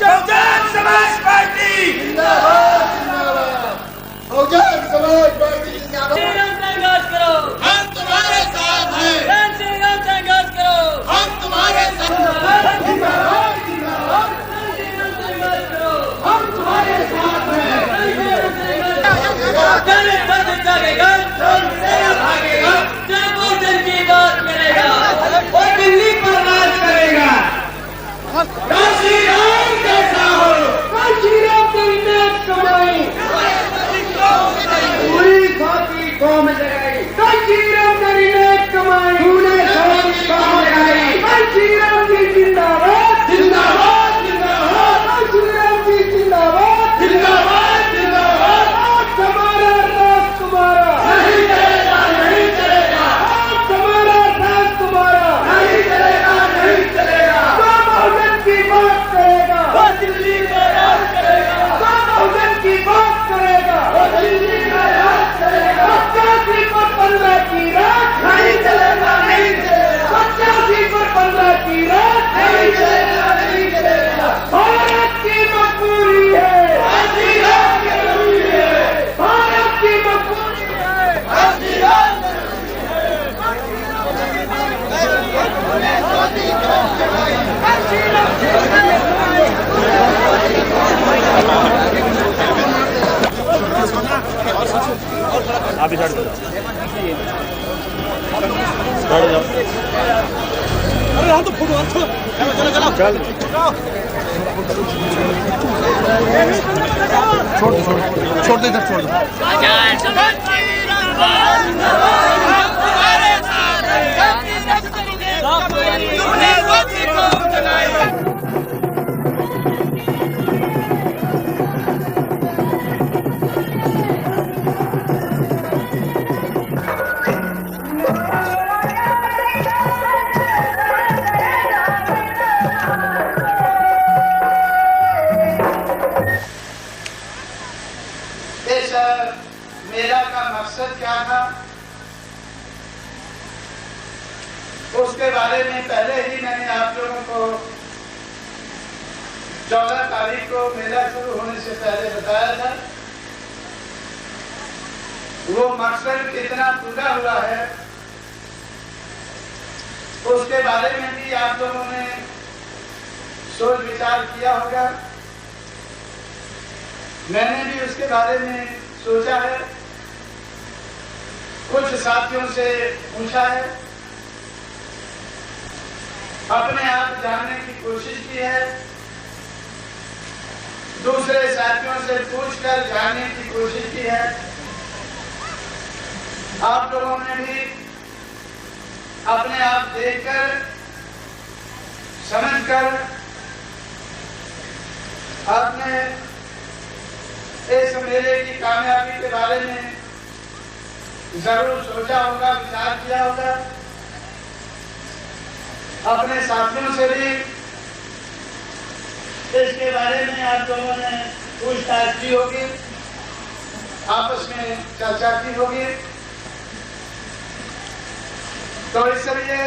Bahujan Samaj party जिंदाबाद जिंदाबाद Bahujan Samaj party जिंदाबाद संघर्ष करो हम तुम्हारे साथ हैं संघर्ष करो हम तुम्हारे साथ जिंदाबाद जिंदाबाद संघर्ष करो हम तुम्हारे साथ हैं दलित बंधु जागेगा भागेगा जब बहुजन की बात करेगा और दिल्ली पर राज करेगा काशी राम कैसा हो काशी राम की नेक कमाई पूरी साथी कौम जगाई काशी राम की नेक कमाई पूरे साथी कौम जगाई काशी राम की जिंदाबाद जिंदाबाद जिंदाबाद काशी राम की जिंदाबाद जिंदाबाद जिंदाबाद हमारा राज तुम्हारा नहीं चलेगा नहीं चलेगा हमारा राज तुम्हारा नहीं चलेगा नहीं चलेगा बहुजन की बात करेगा वो दिल्ली का राज करेगा बहुजन की बात करेगा दिल्ली का राज चलेगा 85 पर 15 की रात नहीं चलेगा नहीं चलेगा 85 पर 15 की रात नहीं चलेगा नहीं चलेगा भारत की मजबूरी है काशी राम जरूरी है भारत की मजबूरी है काशी राम आप इधर जाओ अरे हम तो फोटो चलो चलो चलो चल छोड़ दे इधर छोड़ दे बहुजन समाज की तुम्हारे साथ हैं तुमने मोदी को जगाया इस मेला का मकसद क्या था उसके बारे में पहले ही मैंने आप लोगों को 14 तारीख को मेला शुरू होने से पहले बताया था। वो मकसद कितना पूरा हुआ है उसके बारे में भी आप लोगों ने सोच विचार किया होगा। मैंने भी उसके बारे में सोचा है, कुछ साथियों से पूछा है, अपने आप जानने की कोशिश की है, दूसरे साथियों से पूछकर जानने की कोशिश की है। आप लोगों ने भी अपने आप देखकर समझकर आपने इस मेले की कामयाबी के बारे में जरूर सोचा होगा, विचार किया होगा। अपने साथियों से भी इसके बारे में आप लोगों ने पूछताछ की होगी, आपस में चर्चा की होगी। तो इसलिए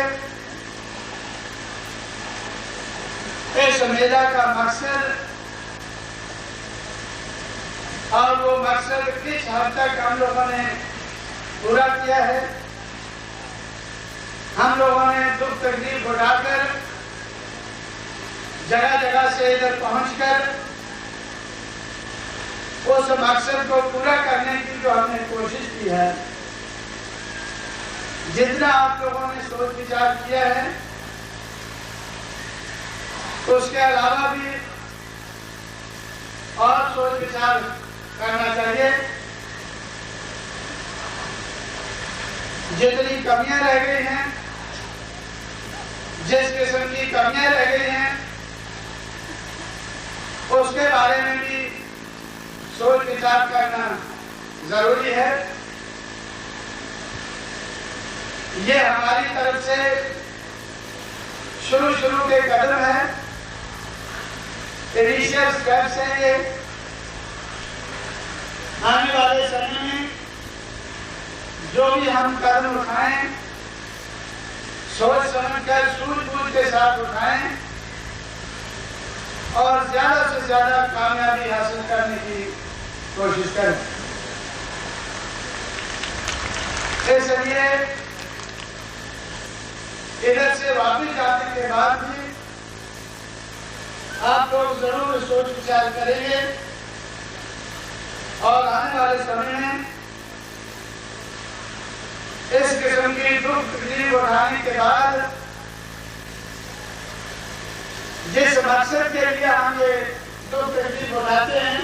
इस मेला का मकसद और वो मकसद किस हद तक हम लोगों ने पूरा किया है। हम लोगों ने दुख तकलीफ उठाकर जगह जगह से इधर पहुंचकर उस मकसद को पूरा करने की जो हमने कोशिश की है, जितना आप लोगों ने सोच विचार किया है, उसके अलावा भी और सोच विचार करना चाहिए। जितनी कमियां रह गई हैं, जिस किस्म की कमियां रह गई हैं, उसके बारे में भी सोच विचार करना जरूरी है। ये हमारी तरफ से शुरू के कदम है, इनिशियल स्टेप्स हैं ये। आने वाले समय में जो भी हम कदम उठाएं, सोच समझकर सूझबूझ के साथ उठाएं और ज्यादा से ज्यादा कामयाबी हासिल करने की कोशिश करें। इसलिए इधर से वापस जाने के बाद भी आप लोग जरूर सोच विचार करेंगे और आने वाले समय में इस किस्म की दुख तकलीफ उठाने के बाद जिस मकसद के लिए हम ये दुख तकलीफ उठाते हैं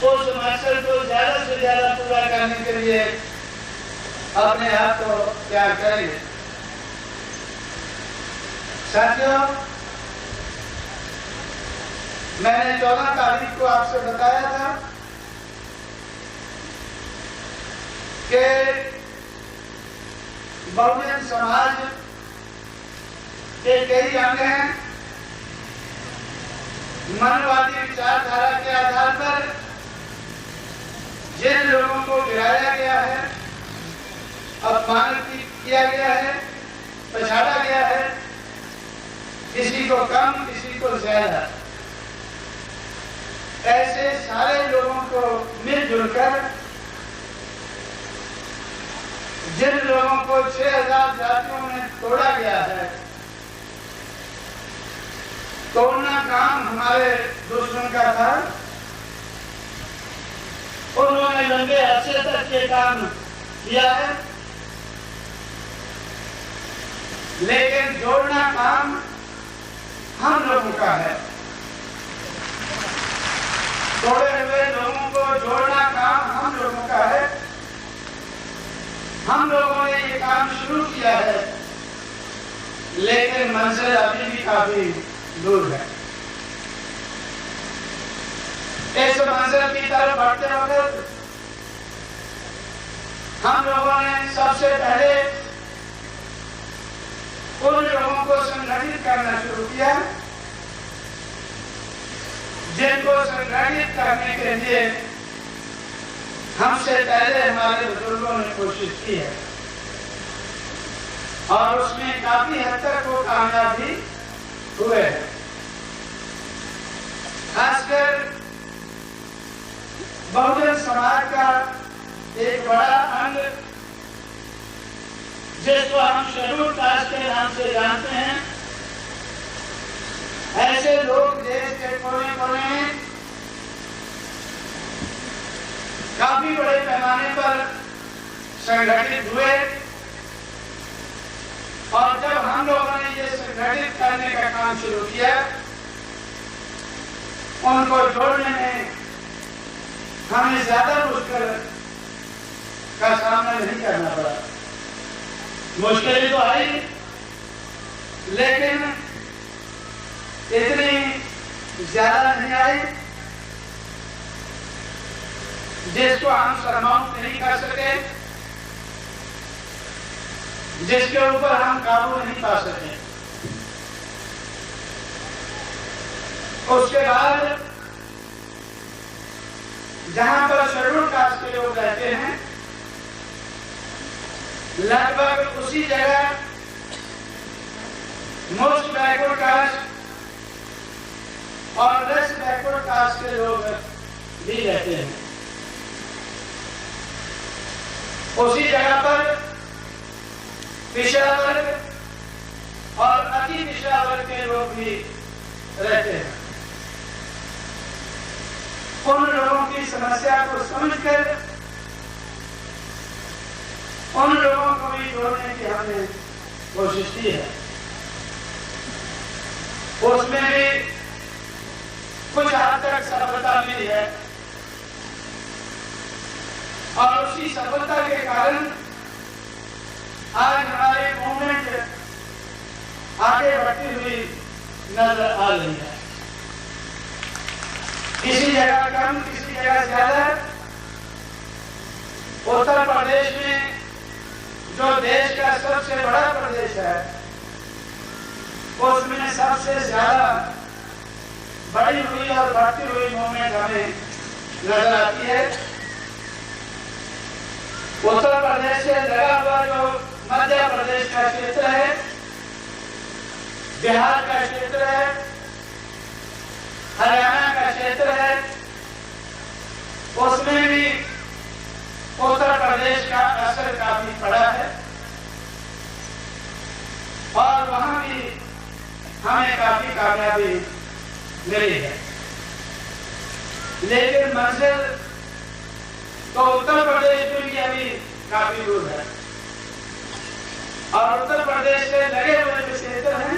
उस मकसद को ज्यादा से ज्यादा पूरा करने के लिए अपने आप को तैयार करेंगे। साथियों, मैंने 14 तारीख को आपसे बताया था कि बहुजन समाज के कई अंग हैं। मनवादी विचारधारा के आधार पर जिन लोगों को गिराया गया है, अपमानित किया गया है, पछाड़ा गया है, किसी को कम किसी को ज्यादा, ऐसे सारे लोगों को मिलजुल कर जिन लोगों को 6000 जातियों में तोड़ा गया है, तोड़ना काम हमारे दुश्मन का था। उन्होंने लंबे अरसे तक ये काम किया है, लेकिन जोड़ना काम हम लोगों का है। तोड़े हुए लोगों को जोड़ना काम हम लोगों का है। हम लोगों ने ये काम शुरू किया है, लेकिन मंजिल अभी भी काफी दूर है। इस मंजिल की तरफ बढ़ते वक्त हम लोगों ने सबसे पहले उन लोगों को संगठित करना शुरू किया जिनको संगठित करने के लिए हमसे पहले हमारे बुजुर्गों ने कोशिश की है और उसमें काफी हद तक वो कामयाबी हुए हैं। खासकर बहुजन समाज का एक बड़ा अंग जिसको हम शेड्यूल कास्ट के नाम से जानते हैं, ऐसे लोग देश के कोने कोने में काफी बड़े पैमाने पर संगठित हुए और जब हम लोगों ने ये संगठित करने का काम शुरू किया, उनको जोड़ने में हमें ज्यादा मुश्किल का सामना नहीं करना पड़ा। मुश्किलें तो आई, लेकिन इतनी ज्यादा नहीं आई जिसको हम समाप्त नहीं कर सके, जिसके ऊपर हम काबू नहीं पा सके। उसके बाद जहां पर शेड्यूल कास्ट के लोग रहते हैं, लगभग उसी जगह मोस्ट बैकवर्ड कास्ट और लेस बैकवर्ड कास्ट के लोग भी रहते हैं। उसी जगह पर पिछड़ा वर्ग और अति पिछड़ा वर्ग के लोग भी रहते हैं। उन लोगों की समस्या को समझकर उन लोगों को भी जोड़ने की हमने कोशिश की है। उसमें भी कुछ हद तक सफलता मिली है और उसी सफलता के कारण आज हमारी मूवमेंट आगे बढ़ती हुई नजर आ रही है। किसी जगह कम, किसी जगह ज्यादा। उत्तर प्रदेश में जो देश का सबसे बड़ा प्रदेश है, उसमें सबसे ज्यादा बड़ी हुई और बढ़ती हुई मूवमेंट हमें नजर आती है। उत्तर प्रदेश से लगा हुआ जो मध्य प्रदेश का क्षेत्र है, बिहार का क्षेत्र है, हरियाणा का क्षेत्र है, उसमें भी उत्तर प्रदेश का असर काफी पड़ा है और वहां भी हमें काफी कामयाबी मिली है। लेकिन मंजिल तो उत्तर प्रदेश में भी अभी काफी दूर है और उत्तर प्रदेश से लगे हुए जो क्षेत्र हैं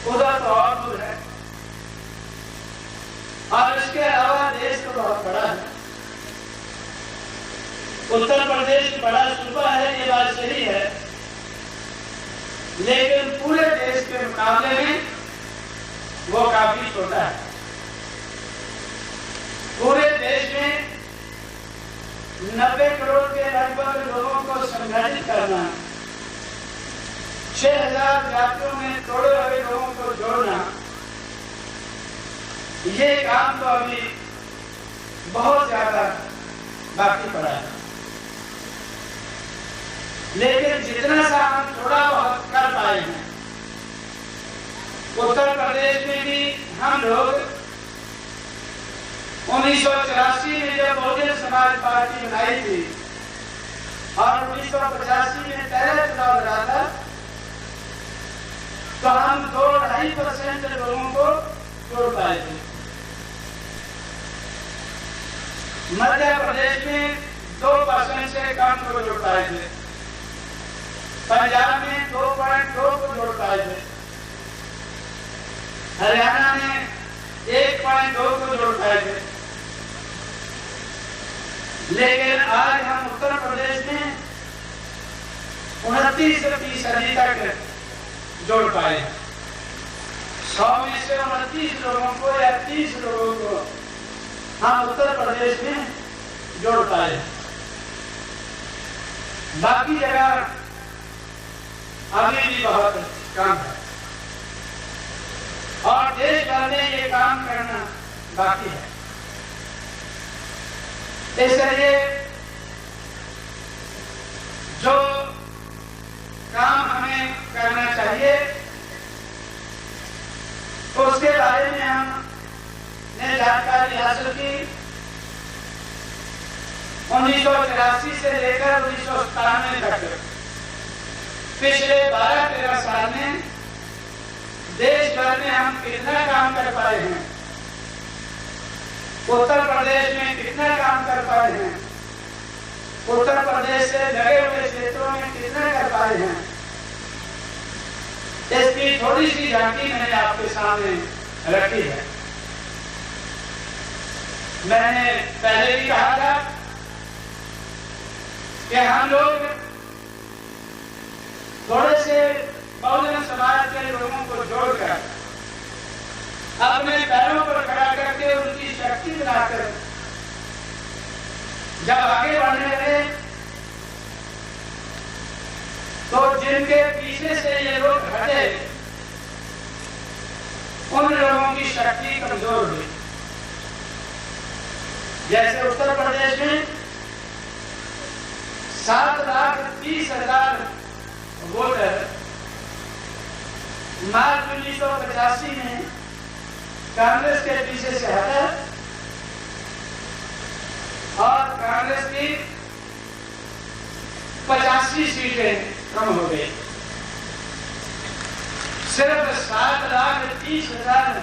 उधर तो और दूर है और इसके अलावा देश तो बहुत बड़ा है। उत्तर प्रदेश बड़ा सूबा है, ये बात सही है, लेकिन पूरे देश के मुकाबले में वो काफी छोटा है। पूरे देश में 90 करोड़ के लगभग लोगों को संगठित करना, 6000 जातियों में तोड़े हुए लोगों को जोड़ना, ये काम तो अभी बहुत ज्यादा बाकी पड़ा है। लेकिन जितना सा हम थोड़ा बहुत कर पाए हैं, उत्तर प्रदेश में भी हम लोग 1984 में जब बहुजन समाज पार्टी बनाई थी और 1985 में पहले चुनाव लड़ा था, तो हम 2-2.5% लोगों को जोड़ पाए थे। मध्य प्रदेश में 2% से कम को जोड़ पाए थे, पंजाब में 2.2 को जोड़ पाए थे, हरियाणा में 1.2 को जोड़ पाए थे। लेकिन आज हम उत्तर प्रदेश में 29% तक जोड़ पाए। 100 में से 29 लोगों को या 30 लोगों को हम उत्तर प्रदेश में जोड़ पाए। बाकी जगह अभी भी बहुत काम है और देश भर में ये काम करना बाकी है। इसलिए जो काम हमें करना चाहिए तो उसके बारे में हमने जानकारी हासिल की। 1984 से लेकर 1997 तक पिछले 12-13 साल में देश भर में हम कितना काम कर पाए हैं, उत्तर प्रदेश में कितना काम कर पाए हैं, उत्तर प्रदेश से लगे हुए क्षेत्रों में कितना कर पाए हैं, इसकी थोड़ी सी झांकी मैंने आपके सामने रखी है। मैंने पहले भी कहा था कि हम लोग थोड़े से बहुजन समाज के लोगों को जोड़कर अपने पैरों पर खड़ा करके उनकी शक्ति बनाकर जब आगे बढ़ने लगे तो जिनके पीछे से ये लोग हटे उन लोगों की शक्ति कमजोर हुई। जैसे उत्तर प्रदेश में 7,30,000 वोटर मार्च 1985 में कांग्रेस के पीछे से हटा और कांग्रेस की 85 सीटें कम हो गई। सिर्फ 7,30,000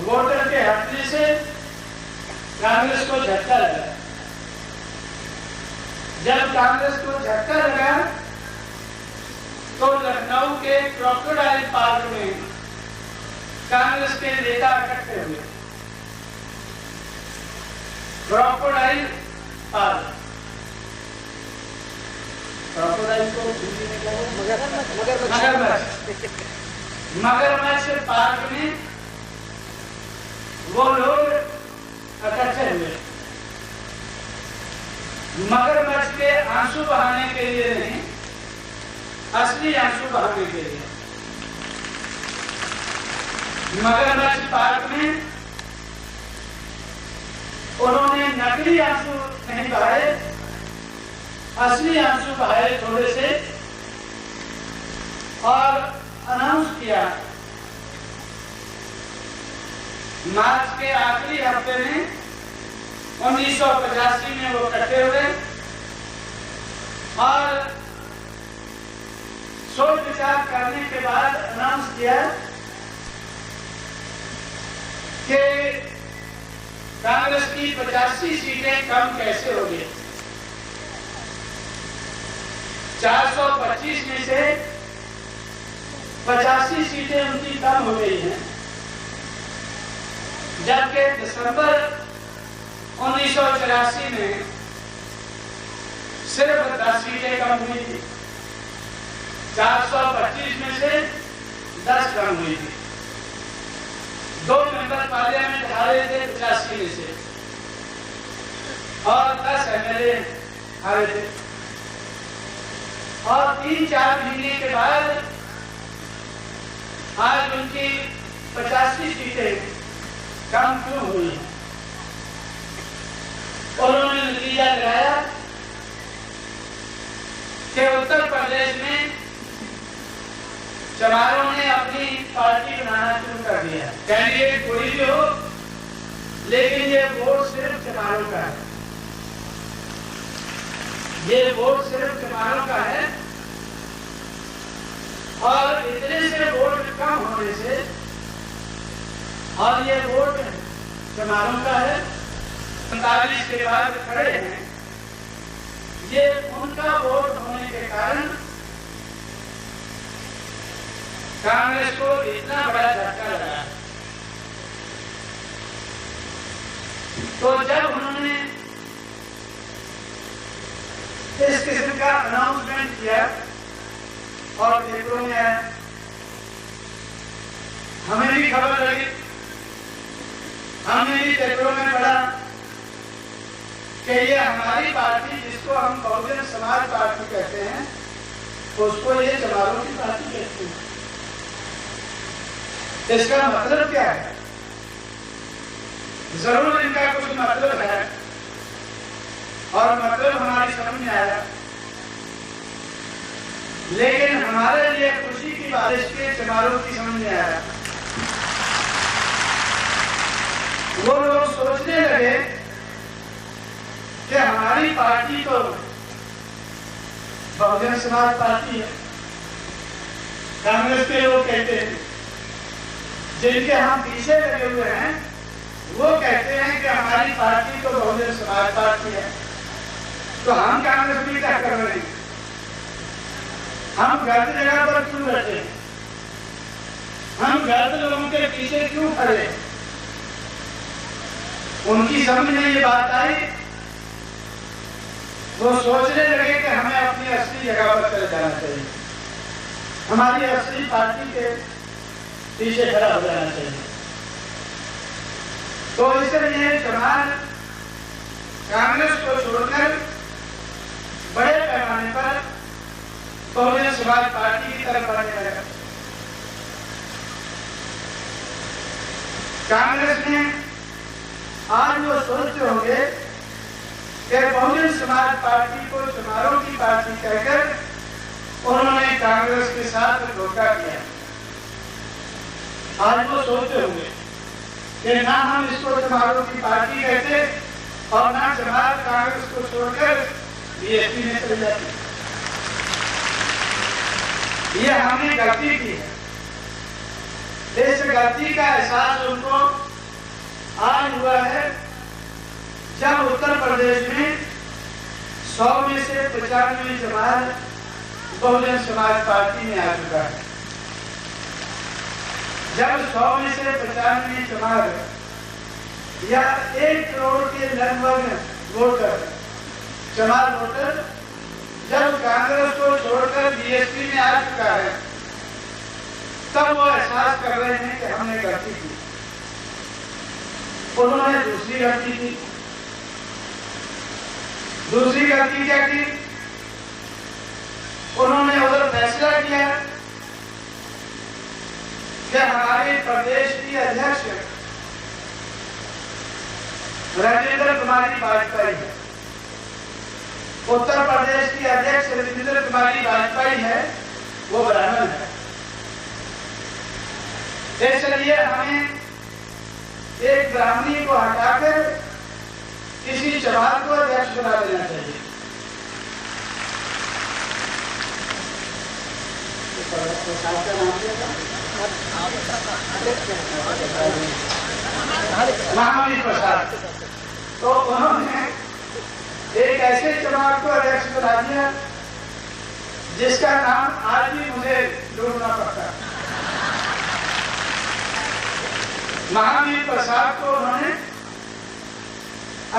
वोटर के हटने से कांग्रेस को झटका लगा। जब कांग्रेस को झटका लगा तो लखनऊ के क्रोकोडाइल पार्क में कांग्रेस के नेता इकट्ठे हुए। क्रोकोडाइल पार्क, क्रोकोडाइल को मगरमच्छ पार्क में वो लोग इकट्ठे हुए। मगरमच्छ के आंसू बहाने के लिए नहीं, असली आंसू बहाने के लिए। मगरमच्छ पार्क में उन्होंने नकली आंसू नहीं बहाए, असली आंसू बहाए थोड़े से, और अनाउंस किया मार्च के आखिरी हफ्ते में 1985 में वो इकट्ठे हुए और सोच विचार करने के बाद अनाउंस किया कि कांग्रेस की 85 सीटें कम कैसे होगी। 425 में से 85 सीटें उनकी कम हो गई हैं, जबकि दिसंबर 1984 में सिर्फ 10 सीटें कम हुई थी। 425 में से 10 कम हुई थी। 2 मेंबर पार्लियामेंट हारे थे 85 में से और 10 एमएलए हारे थे। और 3-4 महीने के बाद आज उनकी 85 सीटें कम क्यों हुई। उन्होंने नतीजा लगाया कि उत्तर प्रदेश में चमारों ने अपनी पार्टी बनाना शुरू कर दिया। कैंडिडेट कोई भी हो, लेकिन ये वोट सिर्फ चमारों का है। ये वोट सिर्फ चमारों का है और इतने से वोट कम होने से और ये वोट चमारों का है। 45 के बाद खड़े हैं, ये उनका वोट होने के कारण कांग्रेस को इतना बड़ा झटका लगा। तो जब उन्होंने इस किस्म का अनाउंसमेंट किया और पेपरों में आया, हमें भी खबर लगी, हमने भी पेपरों में पढ़ा कि ये हमारी पार्टी, जिसको हम बहुजन समाज पार्टी कहते हैं, उसको ये चमारों की पार्टी कहते हैं। इसका मतलब क्या है? जरूर इनका कुछ मतलब है और मतलब हमारी समझ में आया, लेकिन हमारे लिए खुशी की बात इसके चमारों की समझ में आया। वो लोग सोचने लगे कि हमारी पार्टी तो बहुजन समाज पार्टी है। कांग्रेस के लोग कहते हैं, जिनके हम पीछे लगे हुए हैं, वो कहते हैं कि हमारी पार्टी तो बहुजन समाज पार्टी है, तो हम कांग्रेस में क्या कर रहे हैं? हम गलत जगह पर क्यों बैठे? हम गलत लोगों के पीछे क्यों खड़े? उनकी समझ में ये बात आई, वो सोचने लगे कि हमें अपनी असली जगह पर चले जाना चाहिए, हमारी असली पार्टी के पीछे खड़ा हो जाना चाहिए। तो इसलिए चमार कांग्रेस को छोड़कर बड़े पैमाने पर बहुजन समाज पार्टी की तरफ बढ़ने लगा। कांग्रेस ने आज वो सोचते होंगे कि बहुजन समाज पार्टी को चमारों की पार्टी कहकर उन्होंने कांग्रेस के साथ धोखा किया। आज वो सोचते होंगे कि ना हम इसको चमारों की पार्टी कहते और ना चमार कांग्रेस को छोड़कर बीएसपी में चले जाते। ये हमने गलती की है। इस गलती का एहसास उनको आज हुआ है जब उत्तर प्रदेश में 100 में से 95 जमात बहुजन समाज पार्टी में आ चुका है। जब 100 में से 95 जमात या 1 करोड़ के लगभग वोटर, जमात वोटर, जब कांग्रेस को छोड़कर बीएसपी में आ चुका है, तब वो एहसास कर रहे हैं कि हमने गलती की। उन्होंने दूसरी गलती की। दूसरी गलती क्या की? उन्होंने उधर फैसला किया कि हमारे प्रदेश की अध्यक्ष राजेंद्र कुमारी वाजपेयी है, उत्तर प्रदेश की अध्यक्ष राजेंद्र कुमारी वाजपेयी है, वो ब्राह्मण है। इसलिए हमें एक ब्राह्मणी को हटाकर किसी चमार को अध्यक्ष बना देना चाहिए। महावीर प्रसाद, तो उन्होंने एक ऐसे चमार को अध्यक्ष बना दिया जिसका नाम आज भी मुझे ढूंढना पड़ता है। महावीर प्रसाद को उन्होंने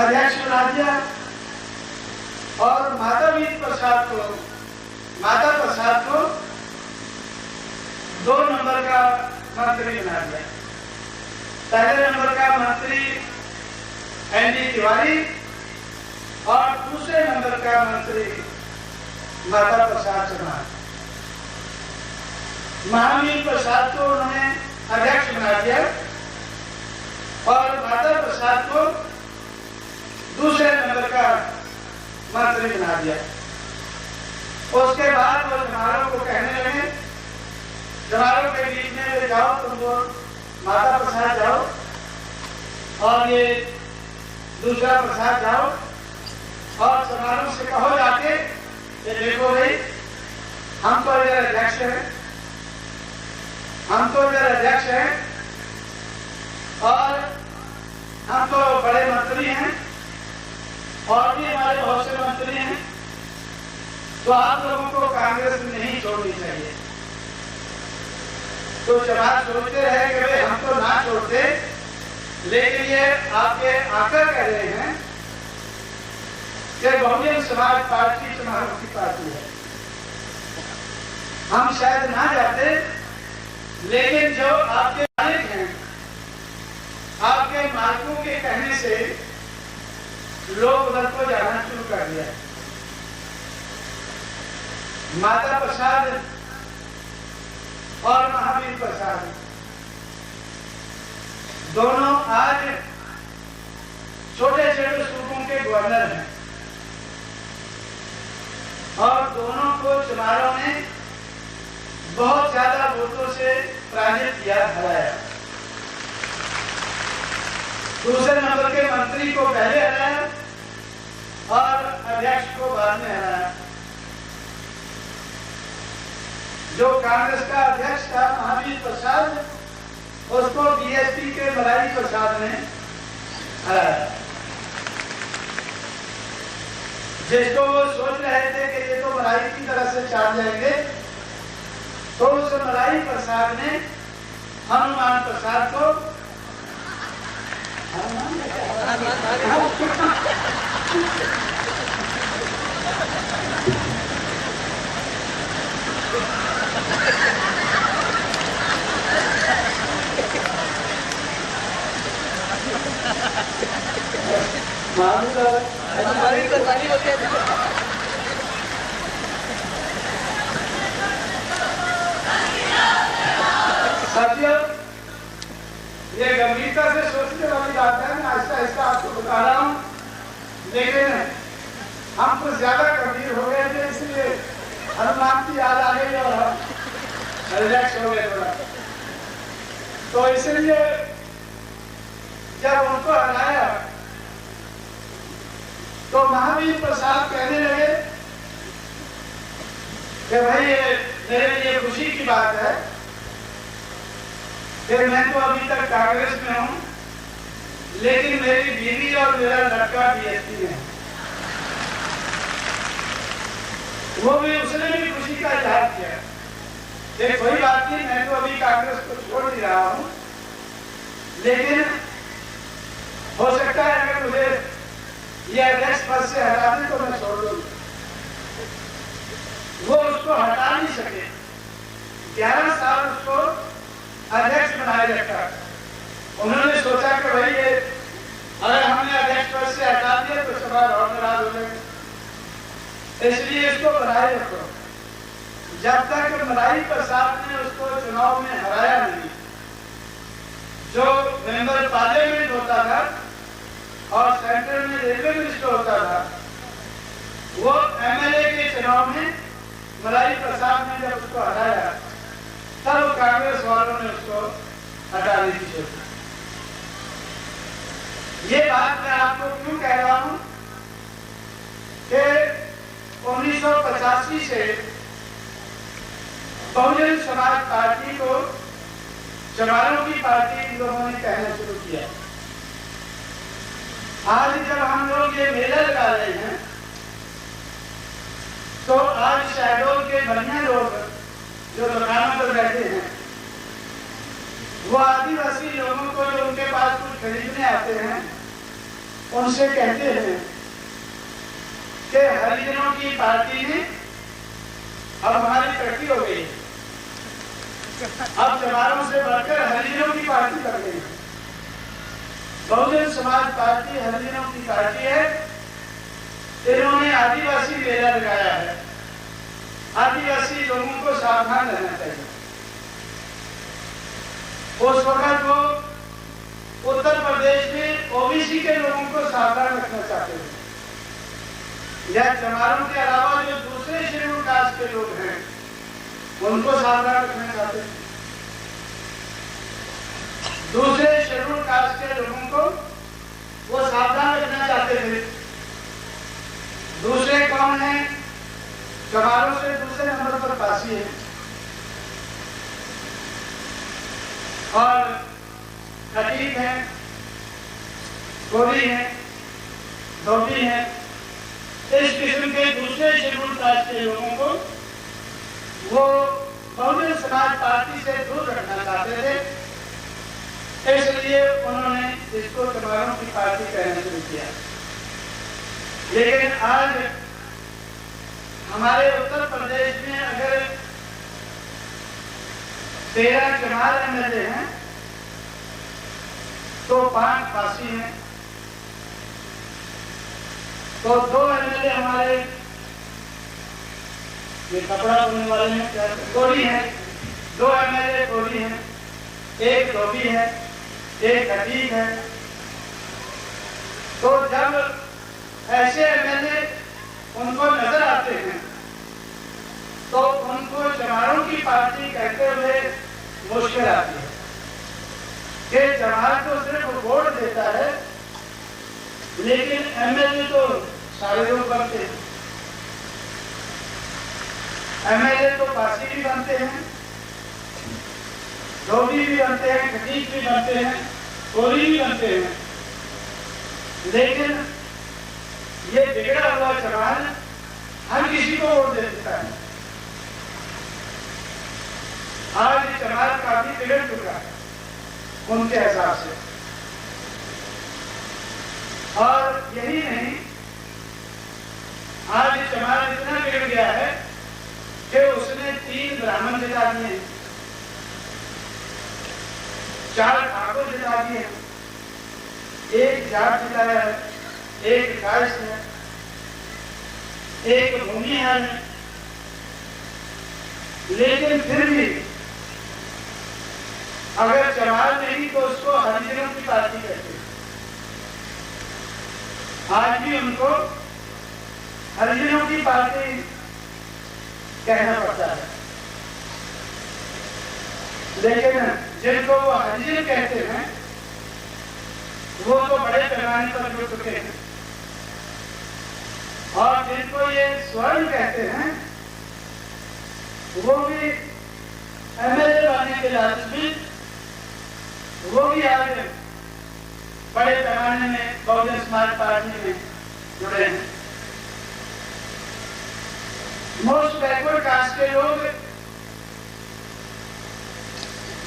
अध्यक्ष बना दिया और माधवीर प्रसाद को, माता प्रसाद को 2 नंबर का मंत्री बना दिया। पहले नंबर का मंत्री एनडी तिवारी और दूसरे नंबर का मंत्री माता प्रसाद चौहान। महावीर प्रसाद को उन्होंने अध्यक्ष बना दिया और माता प्रसाद को दूसरे नंबर का मंत्री बना दिया। उसके बाद वो जमालों को कहने लगे, जमालों के बीच में जाओ तुम लोग, माता प्रसाद जाओ और ये दूसरा प्रसाद जाओ और जमालों से कहो जाके ये देखो भाई, हम तो इधर अध्यक्ष हैं, हम तो इधर अध्यक्ष हैं और हम तो बड़े मंत्री हैं और भी हमारे बहुत से मंत्री हैं, तो आप लोगों को कांग्रेस नहीं छोड़नी चाहिए। तो जवाब सोचते रहे कि भाई हम तो ना छोड़ते, लेकिन ये आपके आकर कह रहे हैं कि बहुजन समाज पार्टी चुनाव की पार्टी है, हम शायद ना जाते, लेकिन जो आपके मालिक हैं, आपके मालिकों के कहने से लोग उधर को जाना शुरू कर दिया। माता प्रसाद और महावीर प्रसाद दोनों आज छोटे छोटे सूबों के गवर्नर हैं और दोनों को चुनावों में बहुत ज्यादा वोटों से पराजित किया हराया। दूसरे नंबर के मंत्री को पहले हराया और अध्यक्ष को बाद में हराया। जो कांग्रेस का अध्यक्ष था महावीर प्रसाद, उसको बीएसपी के मलाई प्रसाद ने हराया। जिसको वो सोच रहे थे कि ये तो मलाई की तरह से चाल जाएंगे, तो उस मलाई प्रसाद ने हनुमान प्रसाद को साथियों, ये गंभीरता से सोचने वाली बात है। मैं आहिस्ता आहिस्ता आपको बता रहा हूँ, लेकिन हम कुछ ज्यादा गंभीर हो गए थे, इसलिए हनुमान की याद आ गई और हम रिलैक्स हो गए थोड़ा। तो इसलिए जब उनको हराया तो महावीर प्रसाद कहने लगे कि भाई मेरे लिए खुशी की बात है कि मैं तो अभी तक कांग्रेस में हूं, लेकिन मेरी बीवी और मेरा लड़का बीएसपी में है। वो भी, उसने भी खुशी का इजहार किया कि कोई बात नहीं, मैं तो अभी कांग्रेस को छोड़ नहीं रहा हूं, लेकिन हो सकता है अगर मुझे ये अध्यक्ष पद से हटा दें तो मैं छोड़ दूंगा। वो उसको हटा नहीं सके, 11 साल उसको अध्यक्ष बनाए रखा। उन्होंने सोचा कि भाई ये अगर हमने अध्यक्ष पद से हटा दिया तो सभा और नाराज हो जाएंगे, इसलिए इसको बनाए रखो। जब तक मलाई प्रसाद ने उसको चुनाव में हराया नहीं, जो मेंबर पार्लियामेंट होता था और सेंट्रल में रेलवे मिनिस्टर होता था, वो एमएलए के चुनाव में मलाई प्रसाद ने जब उसको हराया, तब कांग्रेस वालों ने उसको हटाने की जरूरत है। ये बात मैं आपको क्यों कह रहा हूं कि 1985 से बहुजन समाज पार्टी को चमारों की पार्टी इन लोगों ने कहना शुरू किया। आज जब हम लोग ये मेला लगा रहे हैं तो आज शहडोल के बढ़िया लोग जो दुकानों पर बैठे हैं वो आदिवासी लोगों को जो उनके पास कुछ खरीदने आते हैं उनसे कहते हैं कि हरिजनों की पार्टी ने अब हमारी तरक्की हो गई, अब चमारों से बढ़कर हरिजनों की पार्टी कर गई। बहुजन समाज पार्टी हरिजनों की पार्टी है। इन्होंने आदिवासी मेला लगाया है। आदिवासी लोगों को सावधान रहना चाहिए। उस वक्त वो उत्तर प्रदेश में ओबीसी के लोगों को सावधान रखना चाहते थे, या चमारों के अलावा जो दूसरे शेड्यूल कास्ट के लोग हैं उनको सावधान रखना चाहते थे। दूसरे शेड्यूल कास्ट के लोगों को वो सावधान रखना चाहते थे। दूसरे कौन है? चमारों से दूसरे नंबर पर पासी है और खटीक है, गोरी है, धोबी है। इस किस्म के दूसरे शेड्यूल कास्ट के लोगों को वो बहुजन समाज पार्टी से दूर रखना चाहते थे, इसलिए उन्होंने इसको चमारों की पार्टी कहना शुरू किया। लेकिन आज हमारे उत्तर प्रदेश में अगर 13 चमार एमएलए हैं तो 5 पासी हैं, तो 2 एमएलए हमारे ये कपड़ा धोने वाले हैं, गोरी हैं, 2 एमएलए गोरी हैं, 1 धोबी है, 1 खटीक है। तो जब ऐसे एमएलए उनको नजर आते हैं तो उनको चमारों की पार्टी कहते हुए मुश्किल आती है कि चमार तो सिर्फ वोट देता है लेकिन एमएलए तो सारे लोग बनते हैं। एमएलए तो पासी भी बनते हैं, धोबी भी बनते हैं, खटीक भी बनते हैं, गोरी भी बनते हैं, लेकिन ये बिगड़ा हुआ चमार हर किसी को वोट दे देता है। आज चमार काफी बिगड़ चुका है उनके हिसाब से। और यही नहीं, आज चमार इतना बिगड़ गया है कि उसने 3 ब्राह्मण जिता दिए, 4 ठाकुर जिता दिए, 1 जाट जिताया है, 1 कास्ट है, 1 भूमिहार है। लेकिन फिर भी अगर चमार नहीं तो उसको हरिजनों की पार्टी कहते हैं। आज भी उनको हरिजनों की पार्टी कहना पड़ता है। लेकिन जिनको वो हरिजन कहते हैं वो तो बड़े पैमाने पर जुड़ चुके हैं, और जिनको ये स्वर्ण कहते हैं वो भी एमएलए बनने के लालच में वो भी आज बड़े पैमाने में बहुजन समाज पार्टी में जुड़े हैं। मोस्ट बैकवर्ड कास्ट के लोग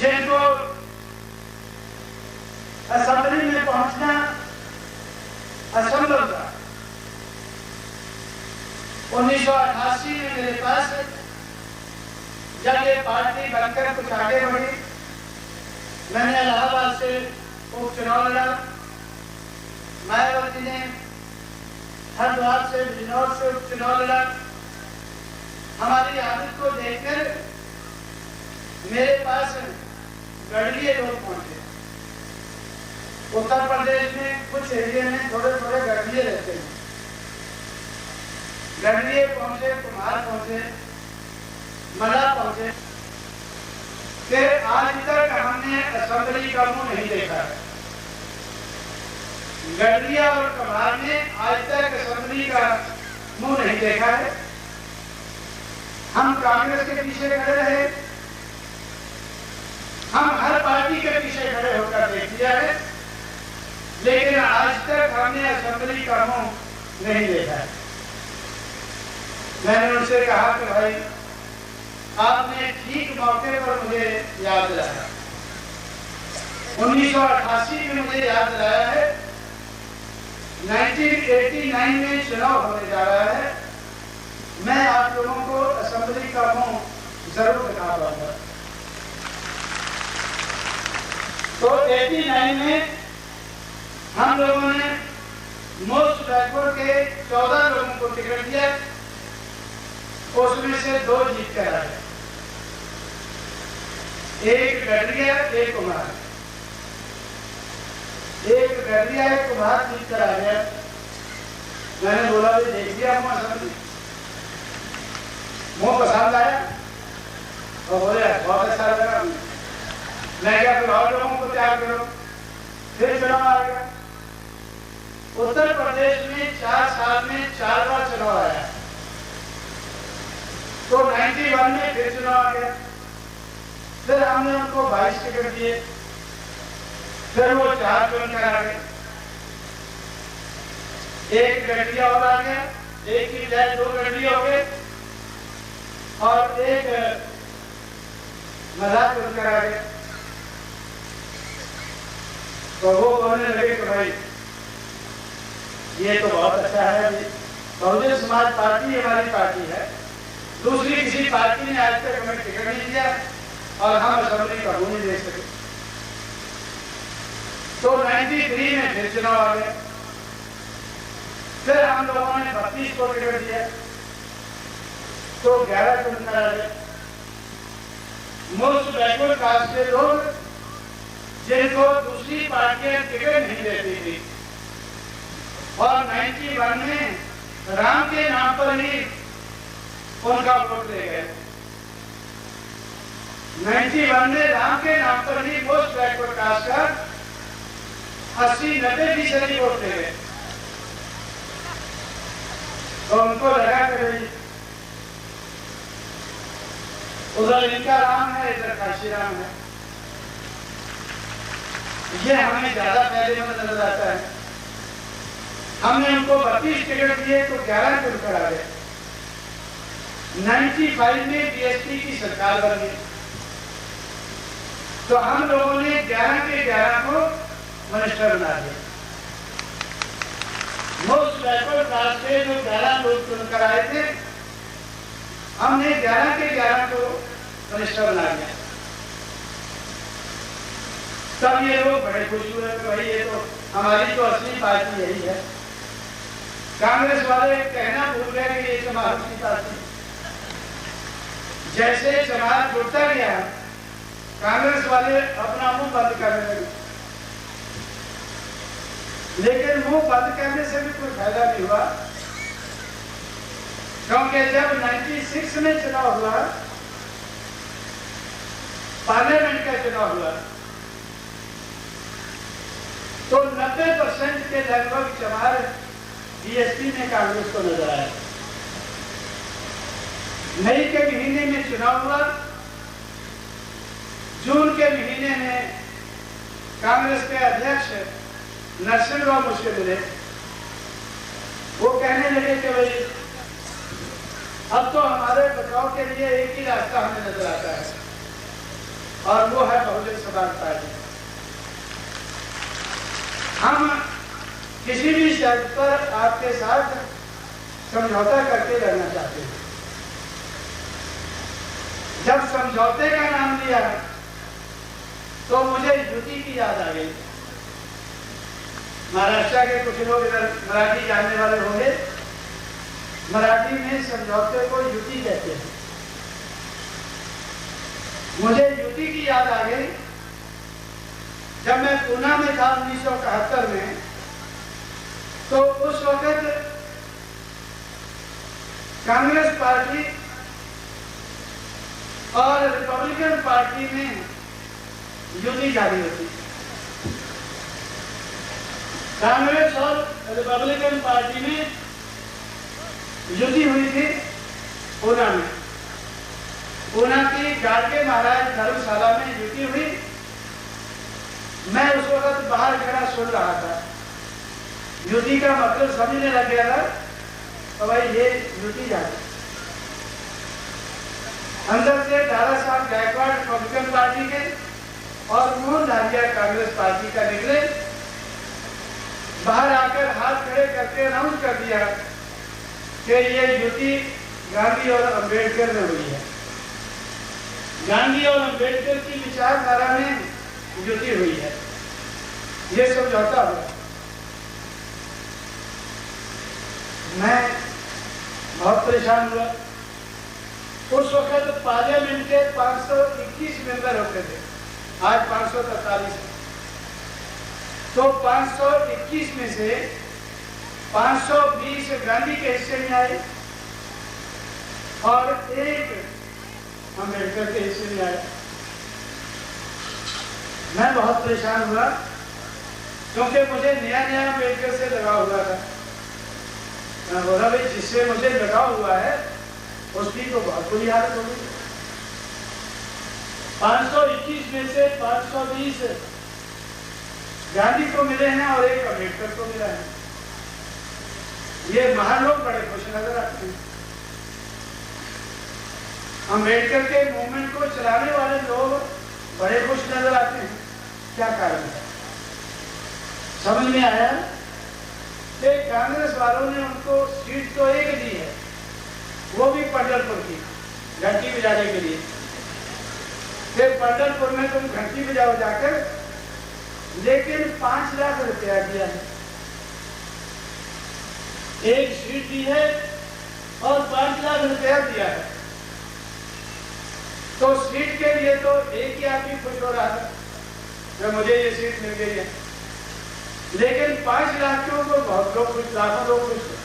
जिनको असेंबली में पहुंचना असंभव था, 1988 में मेरे पास जब ये पार्टी बनकर कुछ आगे बढ़ी, मैंने इलाहाबाद से उपचुनाव लड़ा, मायावती ने हरिद्वार से, बिजनौर से उपचुनाव लड़ा। हमारी आदत को देखकर मेरे पास गढ़िए लोग पहुंचे। उत्तर प्रदेश में कुछ एरिया में थोड़े थोड़े गढ़िए रहते हैं। गढ़िए पहुंचे, कुम्हार पहुंचे, मला पहुंचे। कि आज तक हमने असेंबली का मुंह नहीं देखा है। गडरिया और कमार ने आज तक असेंबली का मुंह नहीं देखा है। हम कांग्रेस के पीछे खड़े रहे, हम हर पार्टी के पीछे खड़े होकर देख लिया है, लेकिन आज तक हमने असेंबली का मुंह नहीं देखा है। मैंने उनसे कहा कि भाई आपने ठीक मौके पर मुझे याद दिलाया। 1988 में मुझे याद दिलाया है, 1989 में चुनाव होने जा रहा है, मैं आप लोगों को असेंबली का मुंह जरूर दिखा पाऊंगा। तो 89 में हम लोगों ने मोस्ट बैकवर्ड के 14 लोगों को टिकट दिया, उसमें से 2 जीत कर आए, एक गडरिया एक कुमार। एक गडरिया एक कुमार जीत कर आ गया। मैंने बोला भी देख लिया मुंह पसंद आया और बोले बहुत अच्छा लगा। मैं क्या फिर और लोगों को तैयार करो, फिर चुनाव आ गया। उत्तर प्रदेश में 4 साल में 4 बार चुनाव आया, तो 91 में फिर चुनाव आ गया। फिर हमने उनको 22 टिकट दिए, फिर वो 4 चुनकर आ गए। एक गडरिया और आ गया, एक की बजाय 2 गडरिया हो गए और एक मजाक चुनकर आ गए। तो वो बोलने लगे कि भाई ये तो बहुत अच्छा है, बहुजन समाज पार्टी हमारी पार्टी है, दूसरी किसी पार्टी ने आज तक हमें टिकट नहीं दिया और हम असेंबली का मुंह नहीं दे सके। तो 93 में फिर चुनाव आ गया, फिर हम लोगों ने 32 को टिकट दिया, तो 11 चुनकर आ गए। मोस्ट बैकवर्ड कास्ट के लोग जिनको दूसरी पार्टियां टिकट नहीं देती थी और 91 में राम के नाम पर ही उनका वोट ले गए। 91 में राम के नाम पर ही मोस्ट बैकवर्ड कास्ट का 80-90% वोट ले गए। तो उनको लगा कि उधर इनका राम है, इधर काशी राम है, ये हमें ज्यादा पहले में नजर आता है। हमने उनको 32 टिकट दिए तो 11 चुनकर आ गए। 95 में बीएसपी की सरकार बन गई, तो हम लोगों ने 11 के 11 को मिनिस्टर बना दिया। मोस्ट बैकवर्ड कास्ट से जो 11 लोग चुनकर आए थे, हमने 11 के 11 को मिनिस्टर बना दिया। तब ये लोग बड़े खुश हुए कि भाई ये तो हमारी तो असली पार्टी यही है। कांग्रेस वाले कहना भूल गए कि ये समाज की पार्टी। जैसे समाज जुड़ता गया, कांग्रेस वाले अपना मुंह बंद करने लगे, लेकिन मुंह बंद करने से भी कोई फायदा नहीं हुआ, क्योंकि जब 96 में चुनाव हुआ, पार्लियामेंट का चुनाव हुआ, तो 90% के लगभग चमार बीएसपी में कांग्रेस को नजर आया। मई के महीने में चुनाव हुआ, जून के महीने में कांग्रेस के अध्यक्ष नरसिम्हा मुझसे मिले। वो कहने लगे कि भाई अब तो हमारे बचाव के लिए एक ही रास्ता हमें नजर आता है और वो है बहुजन समाज पार्टी। हम किसी भी शर्त पर आपके साथ समझौता करके रहना चाहते हैं। जब समझौते का नाम लिया तो मुझे युति की याद आ गई। महाराष्ट्र के कुछ लोग इधर मराठी जानने वाले होंगे, मराठी में समझौते को युति कहते हैं। मुझे युति की याद आ गई जब मैं पूना में था 1971 में। तो उस वक्त कांग्रेस पार्टी और रिपब्लिकन पार्टी में युति जारी होती। कांग्रेस और रिपब्लिकन पार्टी में युति हुई थी पूना में। पूना की गाड़गे महाराज धर्मशाला में युति हुई। मैं उस वक्त बाहर खड़ा सुन रहा था। युति का मतलब समझने लग गया था तो भाई ये युति जारी। अंदर से दादा साहब गायकवाड़ रिपब्लिकन पार्टी के और मोहन लालिया कांग्रेस पार्टी का निकले। बाहर आकर हाथ खड़े करके अनाउंस कर दिया कि ये युति गांधी और अंबेडकर में हुई है। गांधी और अंबेडकर की विचारधारा में युति हुई है, ये समझौता हुआ। मैं बहुत परेशान हुआ। उस वक्त पार्लियामेंट के 521 मेंबर होते थे, आज 543 है। तो 521 में से 520 गांधी के हिस्से में आए और एक अंबेडकर के हिस्से में आए। मैं बहुत परेशान हुआ क्योंकि मुझे नया नया अंबेडकर से लगाव हुआ था। मैं बोला भाई जिससे मुझे लगाव हुआ है उसकी तो बहुत बुरी हालत हो गई। 521 में से 520 गांधी को मिले हैं और एक अंबेडकर को मिला है। ये महान लोग बड़े खुश नजर आते हैं। अंबेडकर के मूवमेंट को चलाने वाले लोग बड़े खुश नजर आते हैं। क्या कारण है? समझ में आया कि कांग्रेस वालों ने उनको सीट तो एक दी है, वो भी पंढरपुर की, घंटी बजाने के लिए। फिर पंढरपुर में तुम घंटी बजाओ जाकर, लेकिन 5 लाख रुपया दिया है। एक सीट दी है और 5 लाख रुपया दिया है। तो सीट के लिए तो एक ही आदमी खुश हो रहा था कि मुझे ये सीट मिल गई है, लेकिन 5 लाख क्यों तो बहुत लोग खुश, लाखों लोग खुश थे,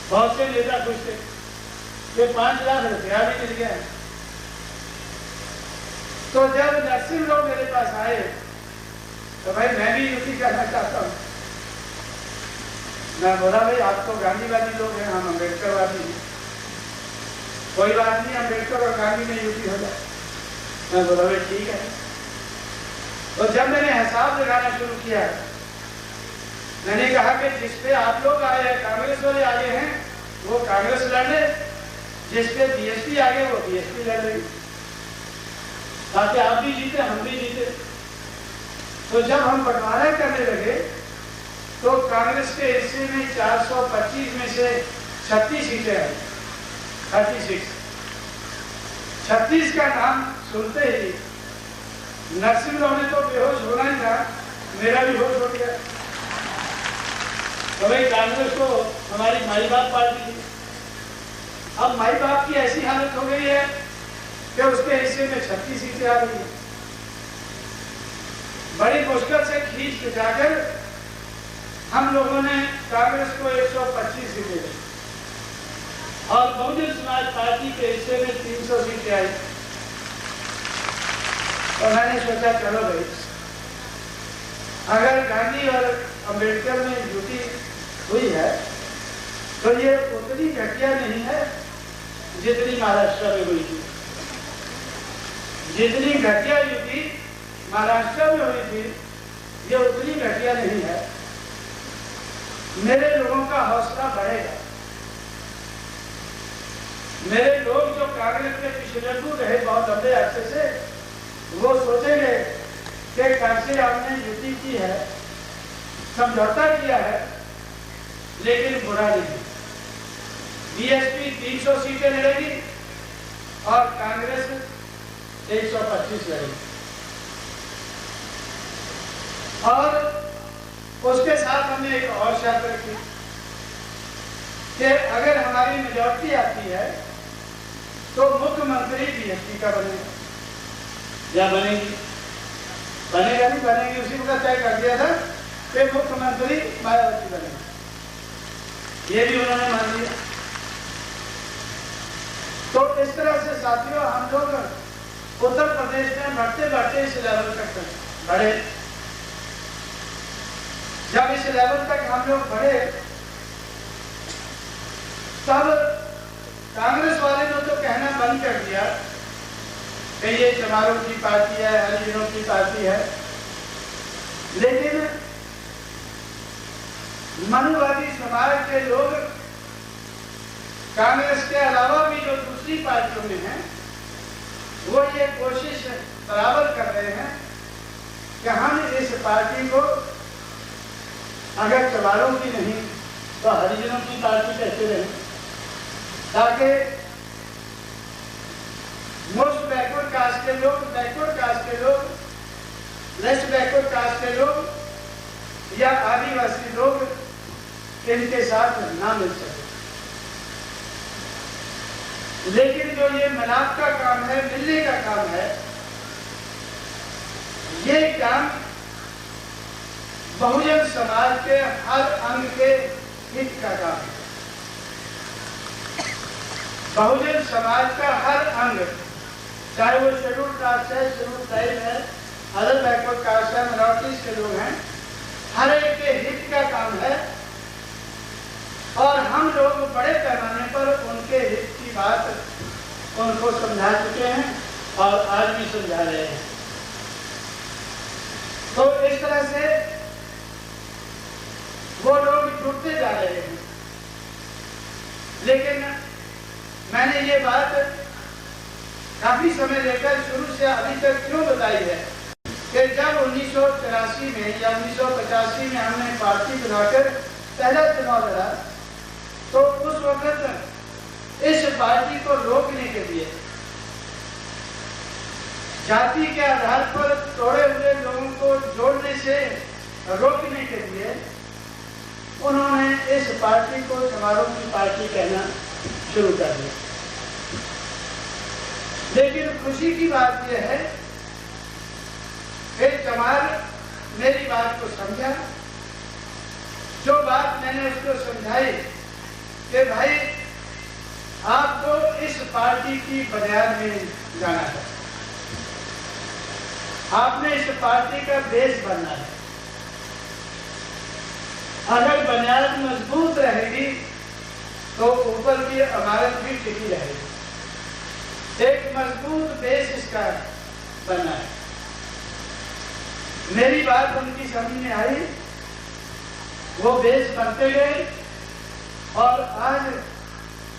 बहुत से नेता खुश थे कि 5 लाख रुपया भी मिल गया है। तो जब नरसिंह लोग मेरे पास आए तो भाई मैं भी युति करना चाहता हूँ। मैं बोला भाई आप तो गांधीवादी लोग हैं, हम अम्बेडकरवादी हैं, कोई बात नहीं, अम्बेडकर और गांधी में युति हो जाए। मैं बोला भाई ठीक है। तो जब मैंने हिसाब लगाना शुरू किया, मैंने कहा कि जिस पे आप लोग आए हैं, कांग्रेस वाले आगे हैं, वो कांग्रेस लड़े, जिस पे बीएसपी आगे वो बीएसपी लड़ रही, ताकि आप भी जीते हम भी जीते। तो जब हम बंटवारा करने लगे तो कांग्रेस के हिस्से में 425 में से 36 सीटें आई, 36। 36 का नाम सुनते ही नरसिंह राव ने तो बेहोश होना ही था, मेरा भी होश हो गया। तो भाई कांग्रेस को हमारी माई बाप पार्टी थी, अब माई बाप की ऐसी हालत हो गई है कि उसके हिस्से में 36 सीटें आ गई। बड़ी मुश्किल से खींच के जाकर हम लोगों ने कांग्रेस को 125 सीटें दी और बहुजन समाज पार्टी के हिस्से में 300 सीटें आई। और मैंने सोचा चलो भाई, अगर गांधी और अंबेडकर में युति हुई है तो ये उतनी घटिया नहीं है जितनी महाराष्ट्र में हुई थी। जितनी घटिया युति महाराष्ट्र में हुई थी, ये उतनी घटिया नहीं है। मेरे लोगों का हौसला बढ़ेगा। मेरे लोग जो कांग्रेस के पिछड़ू रहे बहुत लंबे अरसे से, वो सोचेंगे कि कैसे हमने युति की है, समझौता किया है, लेकिन बुरा नहीं। बीएसपी 300 सीटें लड़ेगी और कांग्रेस 125 लड़ेगी। और उसके साथ हमने एक और शर्त रखी कि अगर हमारी मेजॉरिटी आती है तो मुख्यमंत्री बीएसपी का बनेगा या बनेगी, बनेगा नहीं बनेगी, उसी को तय कर दिया था कि मुख्यमंत्री मायावती बनेगा। ये भी उन्होंने मान लिया। तो इस तरह से साथियों हम लोग उत्तर प्रदेश में बढ़ते बढ़ते इस लेवल तक बढ़े। जब इस लेवल तक हम लोग बढ़े तब कांग्रेस वाले ने तो कहना बंद कर दिया कि ये चमारों की पार्टी है, हरिजनों की पार्टी है, लेकिन मनुवादी समाज के लोग कांग्रेस के अलावा भी जो दूसरी पार्टियों में हैं वो ये कोशिश बराबर कर रहे हैं कि हम इस पार्टी को अगर चमारों की नहीं तो हरिजनों की पार्टी कैसे रहे, ताकि मोस्ट बैकवर्ड कास्ट के लोग, बैकवर्ड कास्ट के लोग, लेस बैकवर्ड कास्ट के लोग या आदिवासी लोग इनके साथ ना मिल सके। लेकिन जो ये मिलाप का काम है, मिलने का काम है, ये काम बहुजन समाज के हर अंग के हित का काम है। बहुजन समाज का हर अंग, चाहे वो शेड्यूल कास्ट है, शेड्यूल ट्राइब है, अदर बैकवर्ड कास्ट है, माइनॉरिटीज के लोग हैं, हर एक के हित का काम है। और हम लोग बड़े पैमाने पर उनके हित की बात उनको समझा चुके हैं और आज भी समझा रहे हैं। तो इस तरह से वो लोग जुड़ते जा रहे हैं। लेकिन मैंने ये बात काफी समय लेकर शुरू से अभी तक क्यों बताई है कि जब 1984 में या 1985 में हमने पार्टी बनाकर पहला चुनाव लड़ा तो उस वक्त इस पार्टी को रोकने के लिए, जाति के आधार पर तोड़े हुए लोगों को जोड़ने से रोकने के लिए उन्होंने इस पार्टी को चमारों की पार्टी कहना शुरू कर दिया। लेकिन खुशी की बात यह है कि चमार मेरी बात को समझा। जो बात मैंने उसको समझाई कि भाई आपको इस पार्टी की बुनियाद में जाना है, आपने इस पार्टी का बेस बनना है। अगर बुनियाद मजबूत रहेगी तो ऊपर की इमारत भी टिकी रहेगी। एक मजबूत बेस इसका बनना है। मेरी बात उनकी समझ में आई, वो बेस बनते गए और आज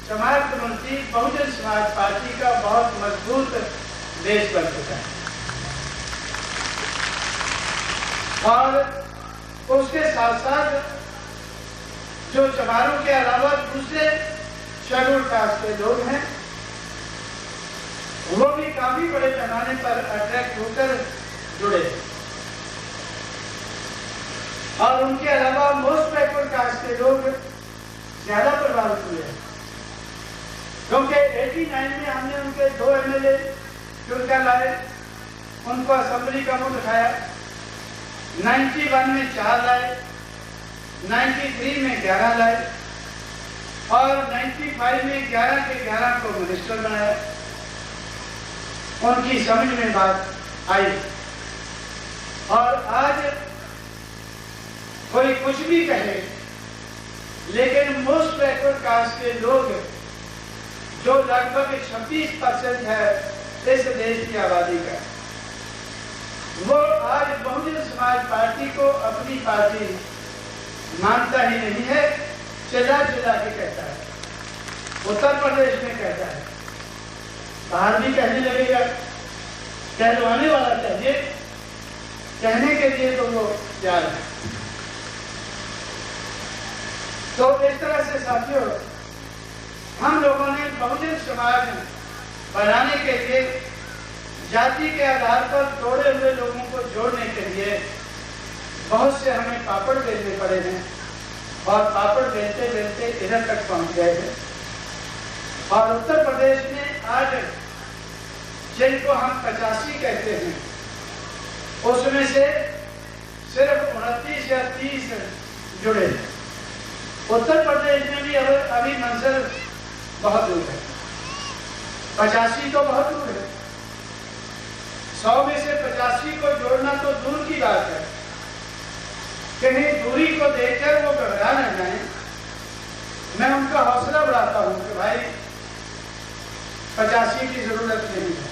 चमार कम्युनिटी बहुजन समाज पार्टी का बहुत मजबूत बेस बन चुका है। और उसके साथ साथ जो चमारों के अलावा दूसरे शेड्यूल कास्ट के लोग हैं वो भी काफी बड़े पैमाने पर अट्रैक्ट होकर जुड़े और उनके अलावा मोस्ट बैकवर्ड कास्ट के लोग ज्यादा प्रभावित हुए हैं, क्योंकि 89 में हमने उनके 2 MLA चुनकर लाए, उनको असेंबली का मुंह दिखाया। 91 में 4 लाए, 93 में 11 लाए और 95 में 11 के 11 को मिनिस्टर बनाया। उनकी समझ में बात आई और आज कोई कुछ भी कहे, लेकिन मोस्ट बैकवर्ड कास्ट के लोग जो लगभग 26% है इस देश की आबादी का, वो आज बहुजन समाज पार्टी को अपनी पार्टी मानता ही नहीं है, चिल्ला चिल्ला के कहता है। उत्तर प्रदेश में कहता है, बाहर भी कहने लगेगा, कहलवाने वाला चाहिए, कहने के लिए तो वो तैयार है। तो इस तरह से साथियों हम लोगों ने बहुजन समाज बनाने के लिए जाति के आधार पर तोड़े हुए लोगों को जोड़ने के लिए बहुत से हमें पापड़ बेलने पड़े हैं और पापड़ बेलते बेलते इधर तक पहुंच गए हैं। और उत्तर प्रदेश में आज जिनको हम 85 कहते हैं उसमें से सिर्फ 29 या 30 जुड़े हैं। उत्तर प्रदेश में भी अभी मंजर बहुत दूर है। 85 तो बहुत दूर है। 100 में से 85 को जोड़ना तो दूर की बात है। कहीं दूरी को देखकर वो घबरा न जाए। मैं उनका हौसला बढ़ाता हूं कि भाई 85 की जरूरत नहीं है,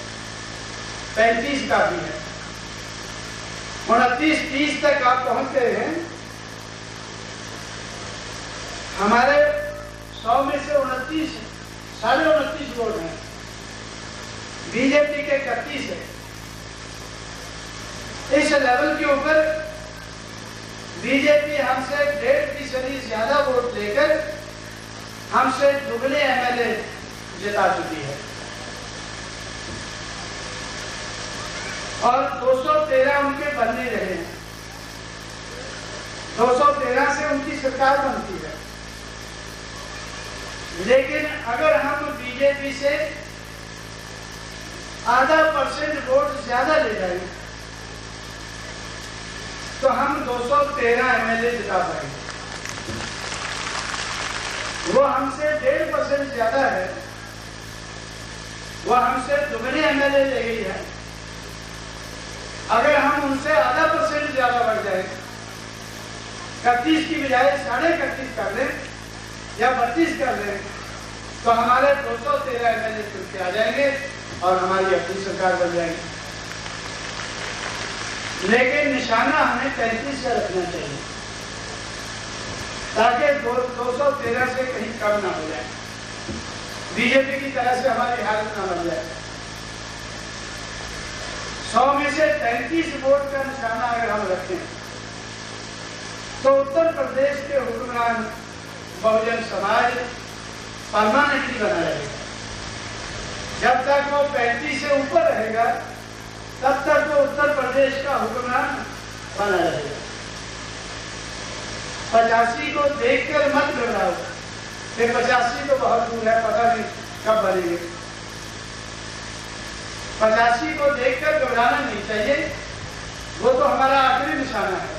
35 का भी है। 29, 30 तक आप पहुंच गए हैं। हमारे 100 में से 29, 29.5 वोट हैं। बीजेपी के 31 है। इस लेवल के ऊपर बीजेपी हमसे 1.5% ज्यादा वोट लेकर हमसे दुगने एमएलए जिता चुकी है और 213 उनके बनने रहे हैं। 213 से उनकी सरकार बनती है। लेकिन अगर हम बीजेपी से आधा % वोट ज्यादा ले जाएं तो हम 213 एमएलए जिता पाएंगे। वो हमसे 1.5% ज्यादा है, वो हमसे दुगने एमएलए ले गई है। अगर हम उनसे आधा % ज्यादा बढ़ जाए, 31 की बजाय 31.5 कर लें या 32 कर लें तो हमारे 213 एमएलए चुन के आ जाएंगे और हमारी अपनी सरकार बन जाएगी। लेकिन निशाना हमें 35 से रखना चाहिए ताकि 213 से कहीं कम ना हो जाए, बीजेपी की तरह से हमारी हालत ना बन जाए। 100 में से 35 वोट का निशाना अगर हम रखें तो उत्तर प्रदेश के हुक्मरान बहुजन समाज परमानेंटली बना रहेगा। जब तक वो 35 से ऊपर रहेगा तब तक वो उत्तर प्रदेश का हुक्मरान बना रहेगा। 85 को देखकर मत घबराओ कि 85 तो बहुत दूर है, पता नहीं कब बनेंगे। 85 को देखकर घबराना नहीं चाहिए, वो तो हमारा आखिरी निशाना है।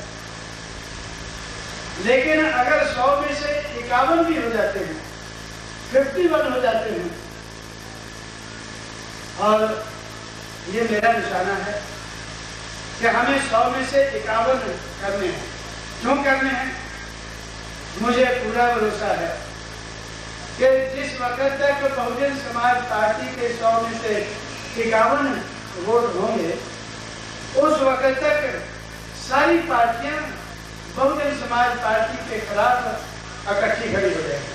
लेकिन अगर 100 में से 51 भी हो जाते हैं, 51 हो जाते हैं, और ये मेरा निशाना है कि हमें 100 में से 51 करने हैं। क्यों करने हैं? मुझे पूरा भरोसा है कि जिस वक्त तक बहुजन समाज पार्टी के 100 में से 51 वोट होंगे, उस वक्त तक सारी पार्टियां बहुजन समाज पार्टी के खिलाफ इकट्ठी खड़ी हो जाएगी।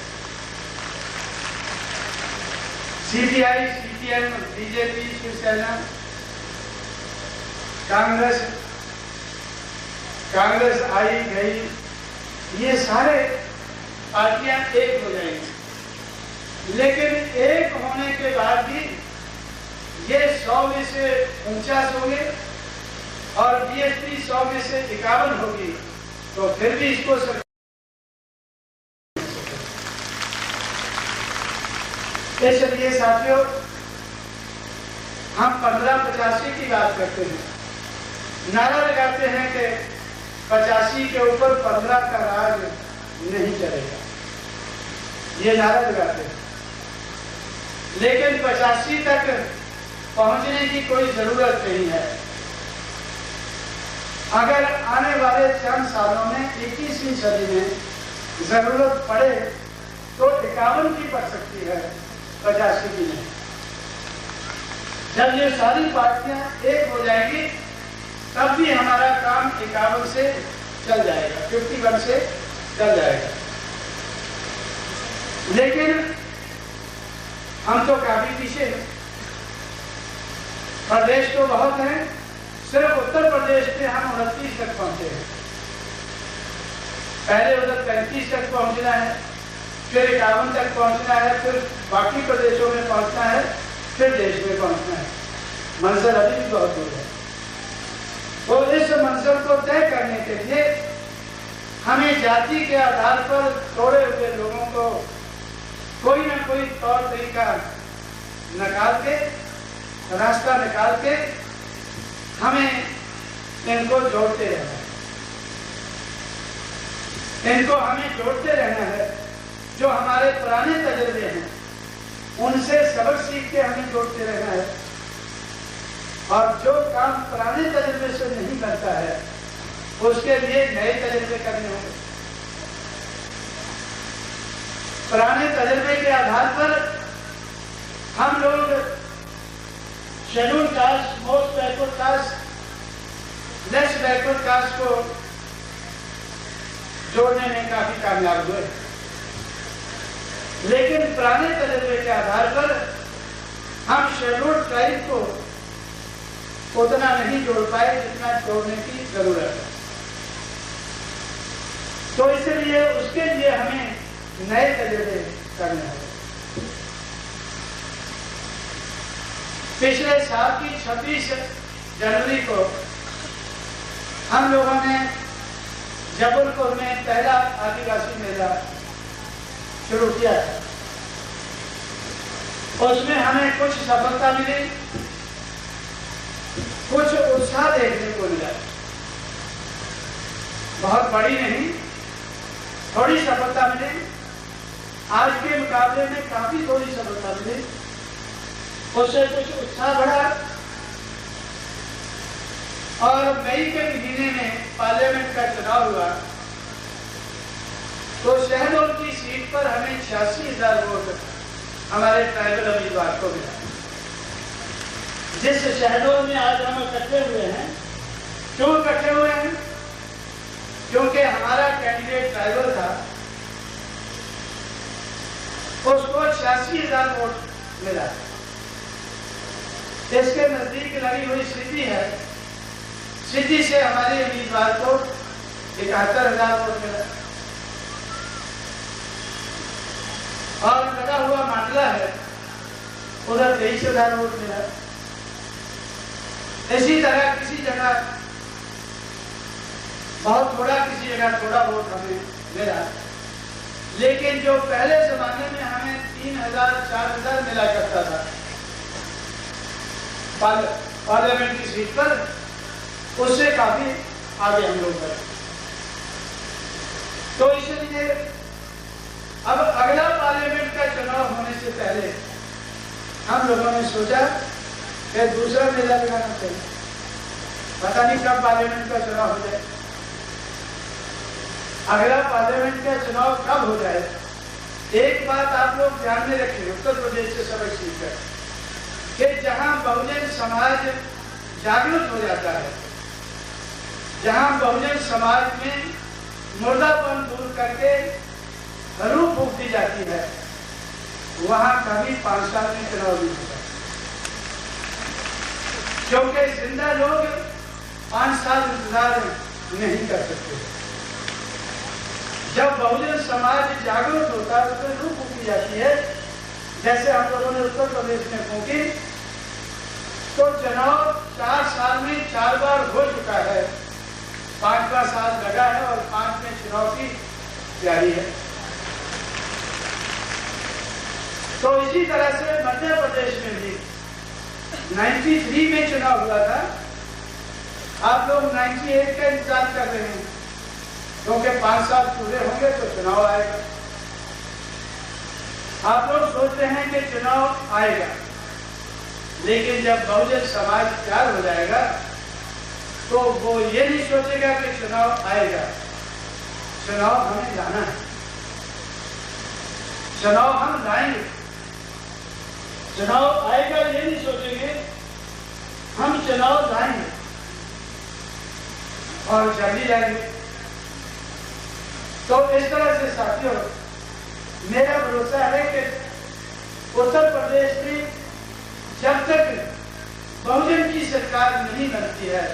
CPI, CPM, BJP, Shiv Sena, Congress I गई, ये सारे पार्टियां एक हो जाएंगी। लेकिन एक होने के बाद भी ये 100 में से 49 होंगे और बीएसपी 100 में से 51 होगी, तो फिर भी इसको इसलिए साथियों, हम 1585 की बात करते हैं, नारा लगाते हैं कि 85 के ऊपर 15 का राज नहीं चलेगा, ये नारा लगाते हैं। लेकिन 85 तक पहुंचने की कोई जरूरत नहीं है। अगर आने वाले चंद सालों में 21वीं सदी में जरूरत पड़े तो 51 की पड़ सकती है, 85 की नहीं। जब ये सारी पार्टियां एक हो जाएंगी तब भी हमारा काम 51 से चल जाएगा, 51 से चल जाएगा। लेकिन हम तो काफी पीछे हैं। प्रदेश तो बहुत हैं, सिर्फ उत्तर प्रदेश में हम 29 तक पहुंचे हैं। पहले उधर 35 तक पहुंचना है, फिर 51 तक पहुंचना है, फिर बाकी प्रदेशों में पहुंचना है, फिर देश में पहुंचना है। मंजिल अभी भी बहुत दूर है। तो इस मंजिल को तय करने के लिए हमें जाति के आधार पर तोड़े हुए लोगों को कोई ना कोई तौर तरीका निकाल के, रास्ता निकाल के हमें इनको जोड़ते रहना है। इनको हमें जोड़ते रहना है। जो हमारे पुराने तजुर्बे हैं, उनसे सबक सीख के हमें जोड़ते रहना है। और जो काम पुराने तजुर्बे से नहीं बनता है उसके लिए नए तजुर्बे करने होंगे। पुराने तजुर्बे के आधार पर हम लोग schedule caste, most backward caste, less backward caste को जोड़ने में काफी कामयाब हुए। लेकिन पुराने तजुर्बे के आधार पर हम शेड्यूल ट्राइब को उतना नहीं जोड़ पाए जितना जोड़ने की जरूरत है। तो इसलिए उसके लिए हमें नए तजुर्बे करने हैं। पिछले साल की 26 जनवरी को हम लोगों ने जबलपुर में पहला आदिवासी मेला शुरू किया। उसमें हमें कुछ सफलता मिली, कुछ उत्साह देखने को मिला। बहुत बड़ी नहीं, थोड़ी सफलता मिली। आज के मुकाबले में काफी थोड़ी सफलता मिली, उससे कुछ उत्साह बढ़ा। और मई के महीने में पार्लियामेंट का चुनाव हुआ तो शहडोल की सीट पर हमें 86,000 वोट हमारे ट्राइबल उम्मीदवार को मिला। जिस शहडोल में आज हम इकट्ठे हुए हैं, क्यों इकट्ठे हुए हैं? क्योंकि हमारा कैंडिडेट ट्राइबल था, उसको 86,000 वोट मिला। इसके नजदीक लगी हुई सिद्धि है, सिद्धि से हमारे उम्मीदवार को 71,000 वोट मिला। और लगा हुआ मांडला है, उधर 23,000 वोट मिला। इसी तरह किसी जगह बहुत थोड़ा, किसी जगह थोड़ा वोट हमें मिला। लेकिन जो पहले जमाने में हमें 3,000 4,000 मिला करता था पार्लियामेंट की सीट पर, उससे काफी आगे हम लोग गए। तो इसलिए अब अगला पार्लियामेंट का चुनाव होने से पहले हम लोगों ने सोचा कि दूसरा मेला लगाना चाहिए। पता नहीं कब पार्लियामेंट का चुनाव हो जाए, अगला पार्लियामेंट का चुनाव कब हो जाए। एक बात आप लोग ध्यान में रखें, उत्तर प्रदेश से सबक सीखकर, कि जहां बहुजन समाज जागरूक हो जाता है, जहां बहुजन समाज में मुर्दापन दूर करके रूह फूंक दी जाती है, वहां कभी 5 साल में चुनाव नहीं होता। क्योंकि जिंदा लोग 5 साल इंतजार नहीं कर सकते। जब बहुजन समाज जागरूक होता है, उसमें रूह फूंकी जाती है। जैसे हम लोगों ने उत्तर प्रदेश में फूंकी, तो चुनाव 4 साल में 4 बार हो चुका है, 5वां साल लगा है और 5 में चुनाव की तैयारी है। तो इसी तरह से मध्य प्रदेश में भी 93 में चुनाव हुआ था। आप लोग 98 का इंतजार कर रहे हैं, क्योंकि 5 साल पूरे होंगे तो चुनाव आएगा। आप लोग सोचते हैं कि चुनाव आएगा, लेकिन जब बहुजन समाज तैयार हो जाएगा तो वो ये नहीं सोचेगा कि चुनाव आएगा। चुनाव हमें लाना है, चुनाव हम लाएंगे। चुनाव आएगा ये नहीं सोचेंगे, हम चुनाव लाएंगे और जल्दी लाएंगे। तो इस तरह से साथियों, मेरा भरोसा है कि उत्तर प्रदेश में जब तक बहुजन की सरकार नहीं बनती है,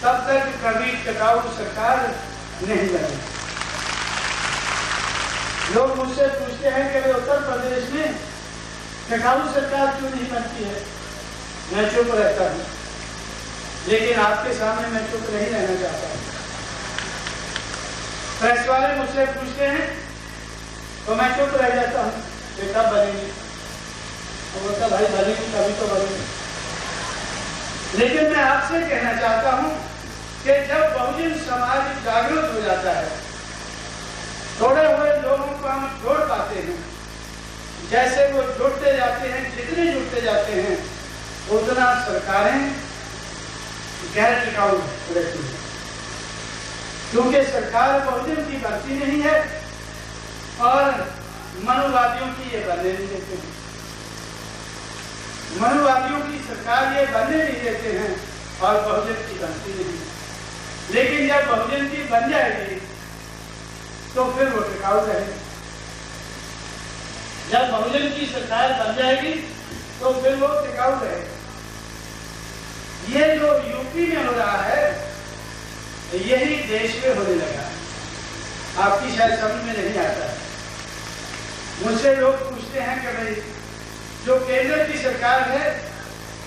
तब तक कभी टिकाऊ सरकार नहीं बनेगी। लोग मुझसे पूछते हैं कि उत्तर प्रदेश में टिकाऊ सरकार क्यों नहीं बनती है। मैं चुप रहता हूं, लेकिन आपके सामने मैं चुप नहीं रहना चाहता हूं। प्रेस वाले मुझसे पूछते हैं तो मैं चुप रह जाता हूं कि कब बनेगी। तो बोलता भाई बनेगी कभी तो बनेगी। लेकिन मैं आपसे कहना चाहता हूं कि जब बहुजन समाज जागरूक हो जाता है, थोड़े हुए लोगों को हम जोड़ पाते हैं, जैसे वो जुड़ते जाते हैं, जितने जुड़ते जाते हैं उतना सरकारें गैर टिकाऊ रहती है, क्योंकि सरकार बहुजन की बनती नहीं है और मनुवादियों की ये बनने नहीं देते हैं। मनुवादियों की सरकार ये बनने नहीं देते हैं और बहुजन की बनती नहीं है। लेकिन जब बहुजन की बन जाएगी तो फिर वो टिकाऊ रहेगी। जब बहुजन की सरकार बन जाएगी तो फिर वो टिकाऊ रहेगी। ये जो यूपी में हो रहा है यही देश में होने लगा है। आपकी शायद समझ में नहीं आता है। मुझसे लोग पूछते हैं कि भाई जो केंद्र की सरकार है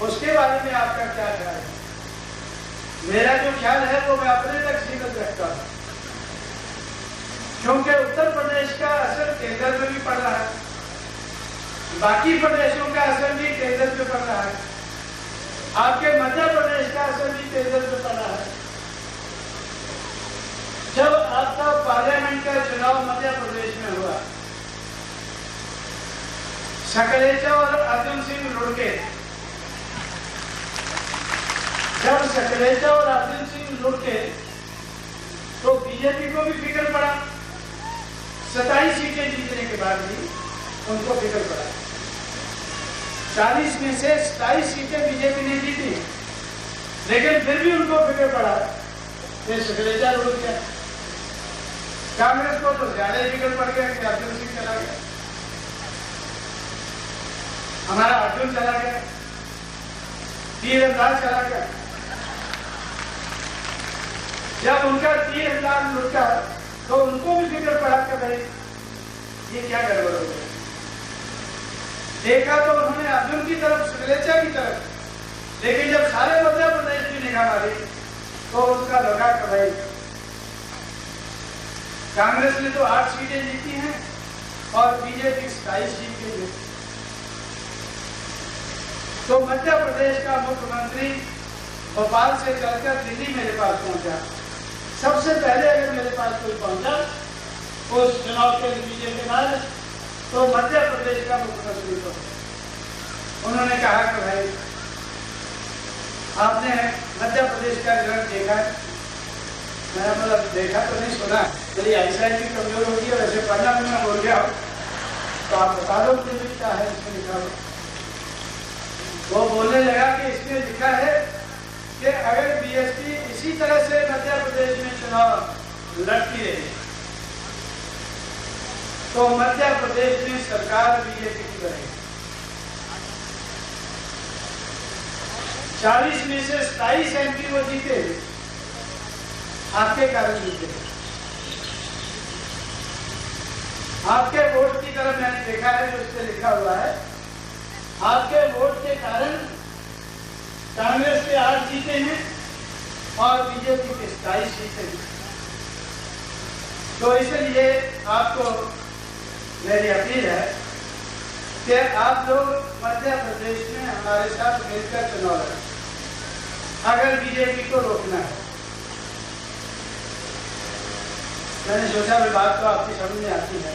उसके बारे में आपका क्या ख्याल है? मेरा जो ख्याल है वो मैं अपने तक सीमित रखता हूँ, क्योंकि उत्तर प्रदेश का असर केंद्र में भी पड़ रहा है, बाकी प्रदेशों का असर भी केंद्र पे पड़ रहा है, आपके मध्य प्रदेश का असर भी केंद्र पे पड़ रहा है। जब आपका पार्लियामेंट का चुनाव मध्य प्रदेश में हुआ, सकलेचा और अर्जुन सिंह लुड़के, जब सकलेचा और अर्जुन सिंह लुड़के तो बीजेपी को भी फिक्र पड़ा। 27 सीटें जीतने के बाद भी उनको फिक्र पड़ा। 40 में से 27 सीटें बीजेपी ने जीती, लेकिन फिर भी उनको फिक्र पड़ा कि सकलेचा लुढ़क गया। कांग्रेस को तो ज्यादा ही फिक्र पड़ गया कि अर्जुन सिंह चला गया, हमारा अर्जुन चला गया, तीरंदाज चला गया। जब उनका तीरंदाज लुढ़का तो उनको भी फिक्र पड़ा कि भाई ये क्या गड़बड़ हो गया। देखा तो उन्होंने अर्जुन की तरफ, सकलेचा की तरफ, लेकिन जब सारे मध्य प्रदेश की निगाह मारी तो उनका लगा कि भाई कांग्रेस ने तो 8 सीटें जीती हैं और बीजेपी 27 सीटें जीती। तो मध्य प्रदेश का मुख्यमंत्री भोपाल से चलकर दिल्ली मेरे पास पहुंचा। सबसे पहले अगर मेरे पास कोई पहुंचा उस चुनाव के नतीजे के बाद तो मध्य प्रदेश का मुख्यमंत्री को उन्होंने कहा कि भाई आपने मध्य प्रदेश का रिजल्ट देखा? मैंने मतलब देखा तो नहीं, सुना। मेरी आईसाइट भी कमजोर होगी और ऐसे पढ़ना भी मैं बोल गया तो आप बता दो मुझे क्या है इसमें लिखा हो। वो बोलने लगा कि इसमें लिखा है कि अगर बीएसपी इसी तरह से मध्य प्रदेश में चुनाव लड़ती रही तो मध्य प्रदेश में सरकार बीजेपी की बनेगी। 40 में से 27 एमपी वो जीते, आपके कारण जीते। आपके वोट की तरफ मैंने देखा है जो इससे लिखा हुआ है, आपके वोट के कारण कांग्रेस के 8 सीटें हैं और बीजेपी के 27 सीटें हैं। तो इसलिए आपको मेरी अपील है कि आप लोग मध्य प्रदेश में हमारे साथ मिलकर चुनाव लड़ें अगर बीजेपी को रोकना है। मैंने सोचा भी बात तो आपकी समझ में आती है,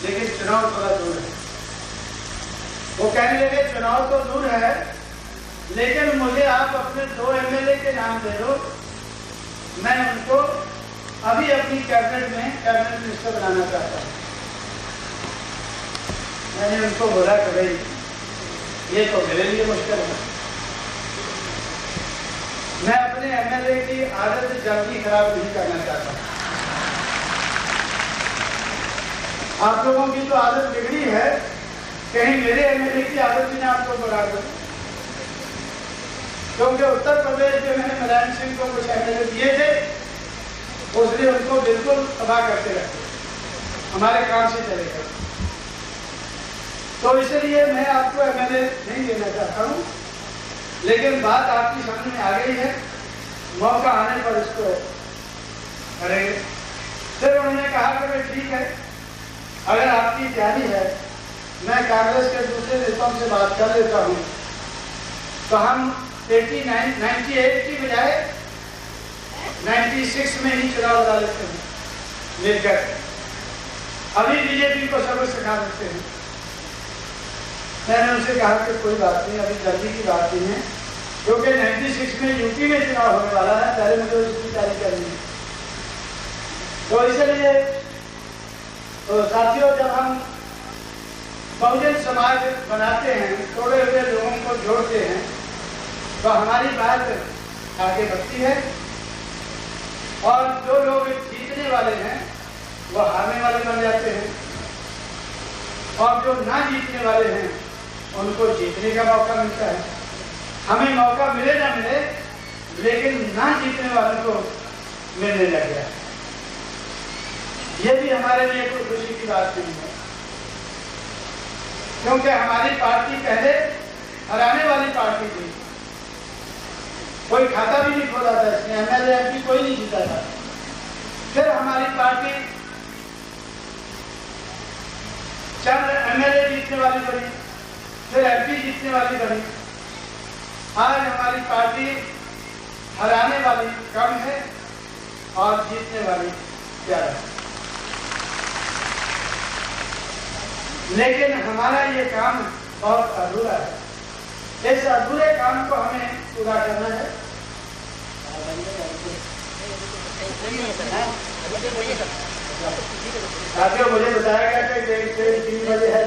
लेकिन चुनाव थोड़ा दूर है। वो कहने लगे चुनाव तो दूर है, लेकिन मुझे आप अपने 2 एमएलए के नाम दे दो, मैं उनको अभी अपनी कैबिनेट में कैबिनेट मिनिस्टर बनाना चाहता हूँ। मैंने उनको बोला कि भाई ये तो मेरे लिए मुश्किल है, मैं अपने एमएलए की आदत जल्दी खराब नहीं करना चाहता। आप लोगों की तो आदत बिगड़ी है, कहीं मेरे एमएलए की आदत भी ना आपको बढ़ा दो, क्योंकि उत्तर प्रदेश में मैंने मुलायम सिंह को कुछ एमएलए दिए थे, उसने उनको बिल्कुल तबाह करते रखे, हमारे काम से चले गए। तो इसलिए मैं आपको एमएलए नहीं देना चाहता हूँ, लेकिन बात आपकी समझ में आ गई है, मौका आने पर इसको करेंगे। फिर उन्होंने कहा कि भाई ठीक है, अगर आपकी तैयारी है मैं कांग्रेस के दूसरे नेताओं से बात कर लेता हूँ, तो हम 98 की बजाय 96 में ही चुनाव लड़ा लेते हैं मिलकर। अभी बीजेपी को सबक सिखा देते हैं मैंने उनसे कहा कि कोई बात नहीं, अभी जल्दी की बात नहीं है, क्योंकि 96 में यूपी में चुनाव होने वाला है, पहले मुझे उसकी तैयारी करनी है। तो इसलिए तो साथियों, जब हम बहुजन समाज बनाते हैं, थोड़े हुए लोगों को जोड़ते हैं, तो हमारी बात आगे बढ़ती है और जो लोग जीतने वाले हैं वो हारने वाले बन जाते हैं और जो ना जीतने वाले हैं उनको जीतने का मौका मिलता है। हमें मौका मिले ना मिले, लेकिन ना जीतने वालों को मिलने लग गया। ये भी हमारे लिए कोई खुशी की बात नहीं है, क्योंकि हमारी पार्टी पहले हराने वाली पार्टी थी, कोई खाता भी नहीं खोला था इसमें, एमएलए एमपी कोई नहीं जीता था। फिर हमारी पार्टी चंद एमएलए जीतने वाली बनी, फिर एमपी जीतने वाली बनी। आज हमारी पार्टी हराने वाली कम है और जीतने वाली ज्यादा है। लेकिन हमारा ये काम बहुत अधूरा है। इस अधूरे काम को हमें पूरा करना है। साथियों, मुझे बताया गया कि 3 बजे है,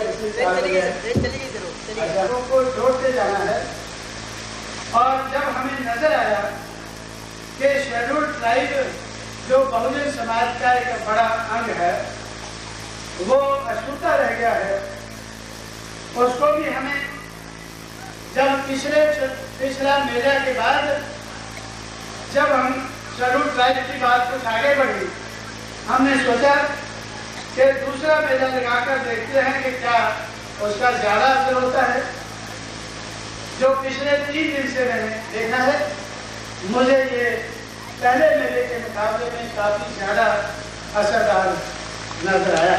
लोगों को जोड़ते जाना है। और जब हमें नजर आया कि शेड्यूल ट्राइब जो बहुजन समाज का एक बड़ा अंग है वो अछूता रह गया है, उसको भी हमें जब पिछला मेला के बाद जब हम शेड्यूल ट्राइब की बात कुछ आगे बढ़ी, हमने सोचा कि दूसरा मेला लगाकर देखते हैं कि क्या उसका ज्यादा असर होता है। जो पिछले 3 दिन से मैंने देखा है, मुझे ये पहले मेले के मुकाबले में काफी ज्यादा असरदार नजर आया।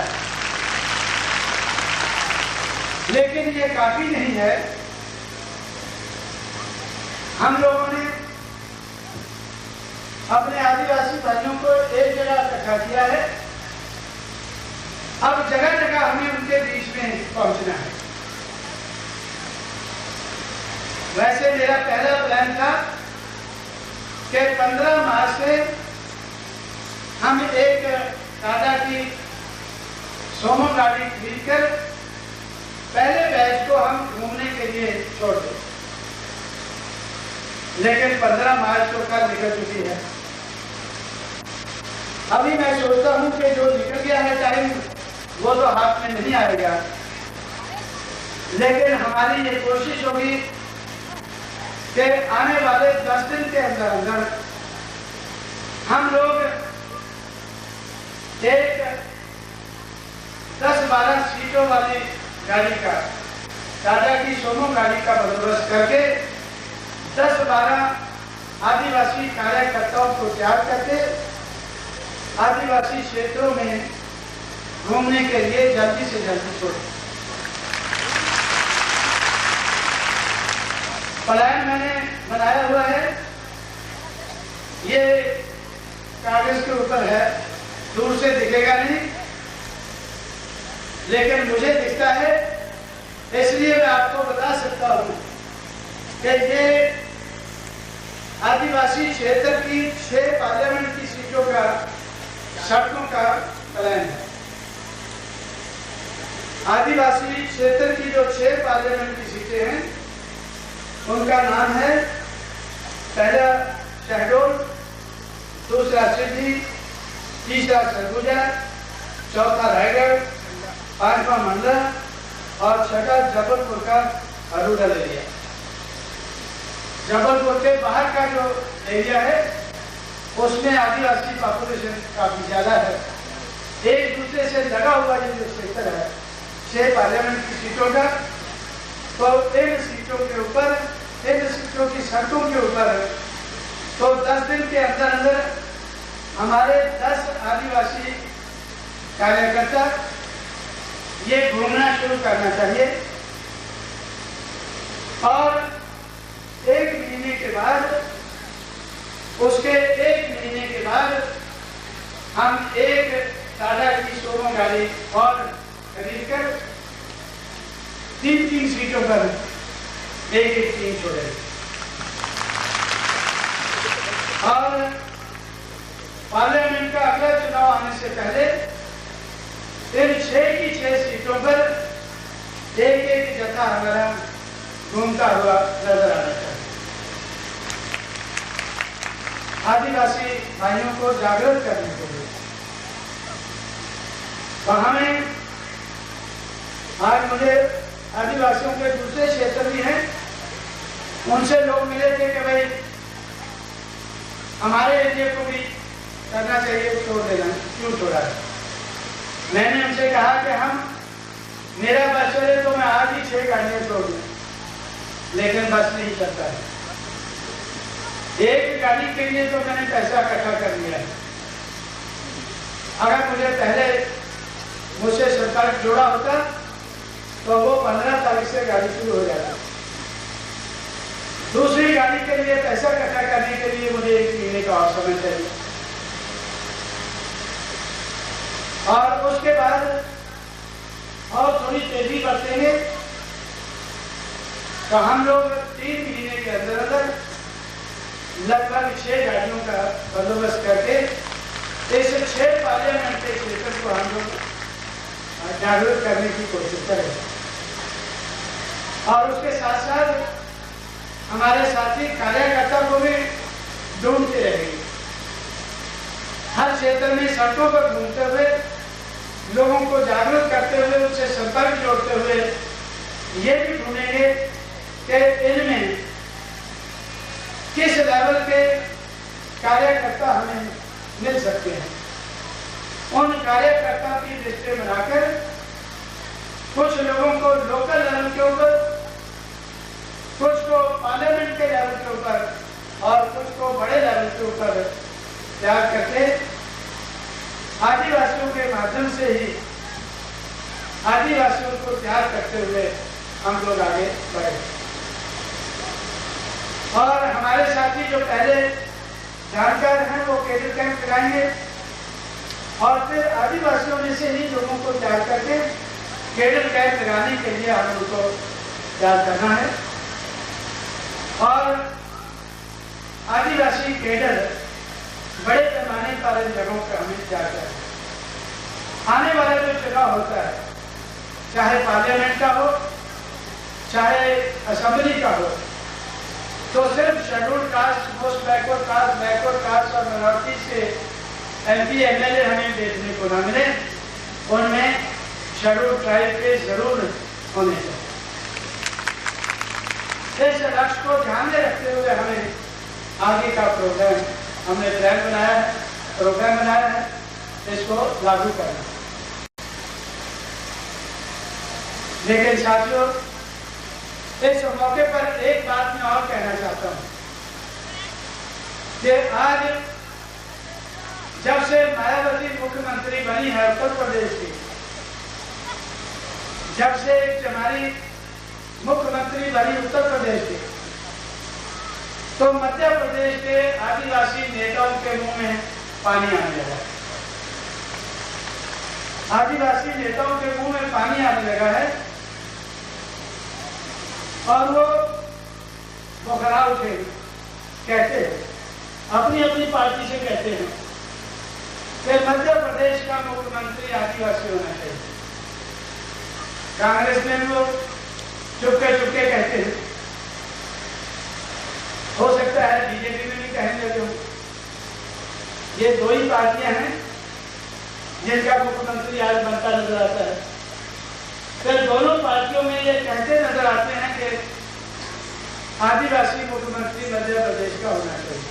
लेकिन ये काफी नहीं है। हम लोगों ने अपने आदिवासी भाइयों को एक जगह इकट्ठा किया है। अब जगह जगह हमें उनके बीच में पहुंचना है। वैसे मेरा पहला प्लान था कि 15 मार्च से हम एक टाटा की सोमो गाड़ी खरीदकर पहले बैच को हम घूमने के लिए छोड़ दें। लेकिन 15 मार्च को कल निकल चुकी है। अभी मैं सोचता हूं कि जो निकल गया है टाइम वो तो हाथ में नहीं आएगा, लेकिन हमारी ये कोशिश होगी कि आने वाले 10 दिन के अंदर अंदर हम लोग एक 10-12 सीटों वाली गाड़ी का, टाटा की सोमो गाड़ी का बंदोबस्त करके 10-12 आदिवासी कार्यकर्ताओं को तैयार करके आदिवासी क्षेत्रों में घूमने के लिए जल्दी से जल्दी छोड़ें। प्लान मैंने बनाया हुआ है, ये कागज के ऊपर है, दूर से दिखेगा नहीं, लेकिन मुझे दिखता है, इसलिए मैं आपको बता सकता हूं कि ये आदिवासी क्षेत्र की 6 पार्लियामेंट की सीटों का, सड़कों का प्लान है। आदिवासी क्षेत्र की जो 6 पार्लियामेंट की सीटें हैं उनका नाम है, पहला शहडोल, दूसरा सिद्धि, तीसरा सरगुजा, चौथा रायगढ़, 5वां मंडला और 6ठा जबलपुर का रूरल एरिया। जबलपुर के बाहर का जो एरिया है उसमें आदिवासी पॉपुलेशन काफी ज्यादा है। एक दूसरे से लगा हुआ ये जो क्षेत्र है 6 पार्लियामेंट की सीटों का, तो इन सीटों के ऊपर, इन सीटों की सड़कों के ऊपर तो 10 दिन के अंदर अंदर हमारे 10 आदिवासी कार्यकर्ता ये घूमना शुरू करना चाहिए और 1 महीने के बाद, उसके 1 महीने के बाद हम एक टाटा की सोमो गाड़ी और खरीद कर 3-3 सीटों पर एक टीम छोड़ेगी। और पार्लियामेंट का अगला चुनाव आने से पहले इन 6 की 6 सीटों पर एक जत्था हमारा घूमता हुआ नजर आना चाहिए। आदिवासी भाइयों को जागृत करने के लिए तो हमें आज मुझे आदिवासियों के दूसरे क्षेत्र भी हैं, उनसे लोग मिले थे कि भाई हमारे एरिया को भी करना चाहिए, छोड़ देना क्यों छोड़ा है। मैंने उनसे कहा कि मेरा बस चले तो मैं आज ही 6 गाड़ियां छोड़ दूं, लेकिन बस नहीं चलता है। एक गाड़ी के लिए तो मैंने पैसा इकट्ठा कर लिया है। अगर मुझे पहले मुझसे संपर्क जोड़ा होता तो वो 15 तारीख से गाड़ी शुरू हो जाता। दूसरी गाड़ी के लिए पैसा इकट्ठा करने के लिए मुझे 1 महीने का और समय चाहिए, और उसके बाद और थोड़ी तेजी बरतेंगे तो हम लोग 3 महीने के अंदर अंदर लगभग 6 गाड़ियों का बंदोबस्त करके इस 6 पार्लियामेंट के क्षेत्र को हम लोग जागरूक करने की कोशिश करें। और उसके साथ साथ हमारे साथी कार्यकर्ता को भी ढूंढते रहेंगे। हर क्षेत्र में सड़कों पर घूमते हुए लोगों को जागरूक करते हुए उनसे संपर्क जोड़ते हुए ये भी ढूंढेंगे कि इनमें किस लेवल के कार्यकर्ता हमें मिल सकते हैं। उन कार्यकर्ता की लिस्टें बनाकर कुछ लोगों को लोकल लेवल के ऊपर, कुछ को पार्लियामेंट के लेवल के ऊपर और कुछ को बड़े लेवल के ऊपर तैयार करके आदिवासियों के माध्यम से ही आदिवासियों को तैयार करते हुए हम लोग आगे बढ़े। और हमारे साथी जो पहले जानकार हैं वो कैडर कैंप लगाएंगे और फिर आदिवासियों में से ही लोगों को तैयार करके कैडर कैंप लगाने के लिए हम उनको तैयार करना है। और आदिवासी कैडर बड़े पैमाने पर इन जगहों पर हमें तैयार करना है। आने वाला जो चुनाव होता है, चाहे पार्लियामेंट का हो चाहे असेंबली का हो, तो सिर्फ scheduled caste, most backward caste और माइनॉरिटी से MP MLA हमें देखने को न मिले, उनमें शेड्यूल्ड ट्राइब के जरूर होने चाहिए। इस लक्ष्य को ध्यान में रखते हुए हमें आगे का प्रोग्राम हमने प्रोग्राम बनाया है, इसको लागू करना। लेकिन साथियों, इस मौके पर एक बात मैं और कहना चाहता हूं कि आज जब से मायावती मुख्यमंत्री बनी है उत्तर प्रदेश की, जब से हमारी मुख्यमंत्री बनी उत्तर प्रदेश की, तो मध्य प्रदेश के आदिवासी नेताओं के मुंह में पानी आने लगा। आदिवासी नेताओं के मुंह में पानी आने लगा है और वो बौखला उठे, कहते हैं अपनी अपनी पार्टी से कहते हैं कि मध्य प्रदेश का मुख्यमंत्री आदिवासी होना चाहिए। कांग्रेस में वो चुपके चुपके कहते हैं, हो सकता है बीजेपी में भी कहेंगे। जो ये 2 ही पार्टियां हैं जिनका मुख्यमंत्री आज बनता नजर आता है। फिर दोनों पार्टियों में ये कहते नजर आते हैं कि आदिवासी मुख्यमंत्री मध्य प्रदेश का होना चाहिए।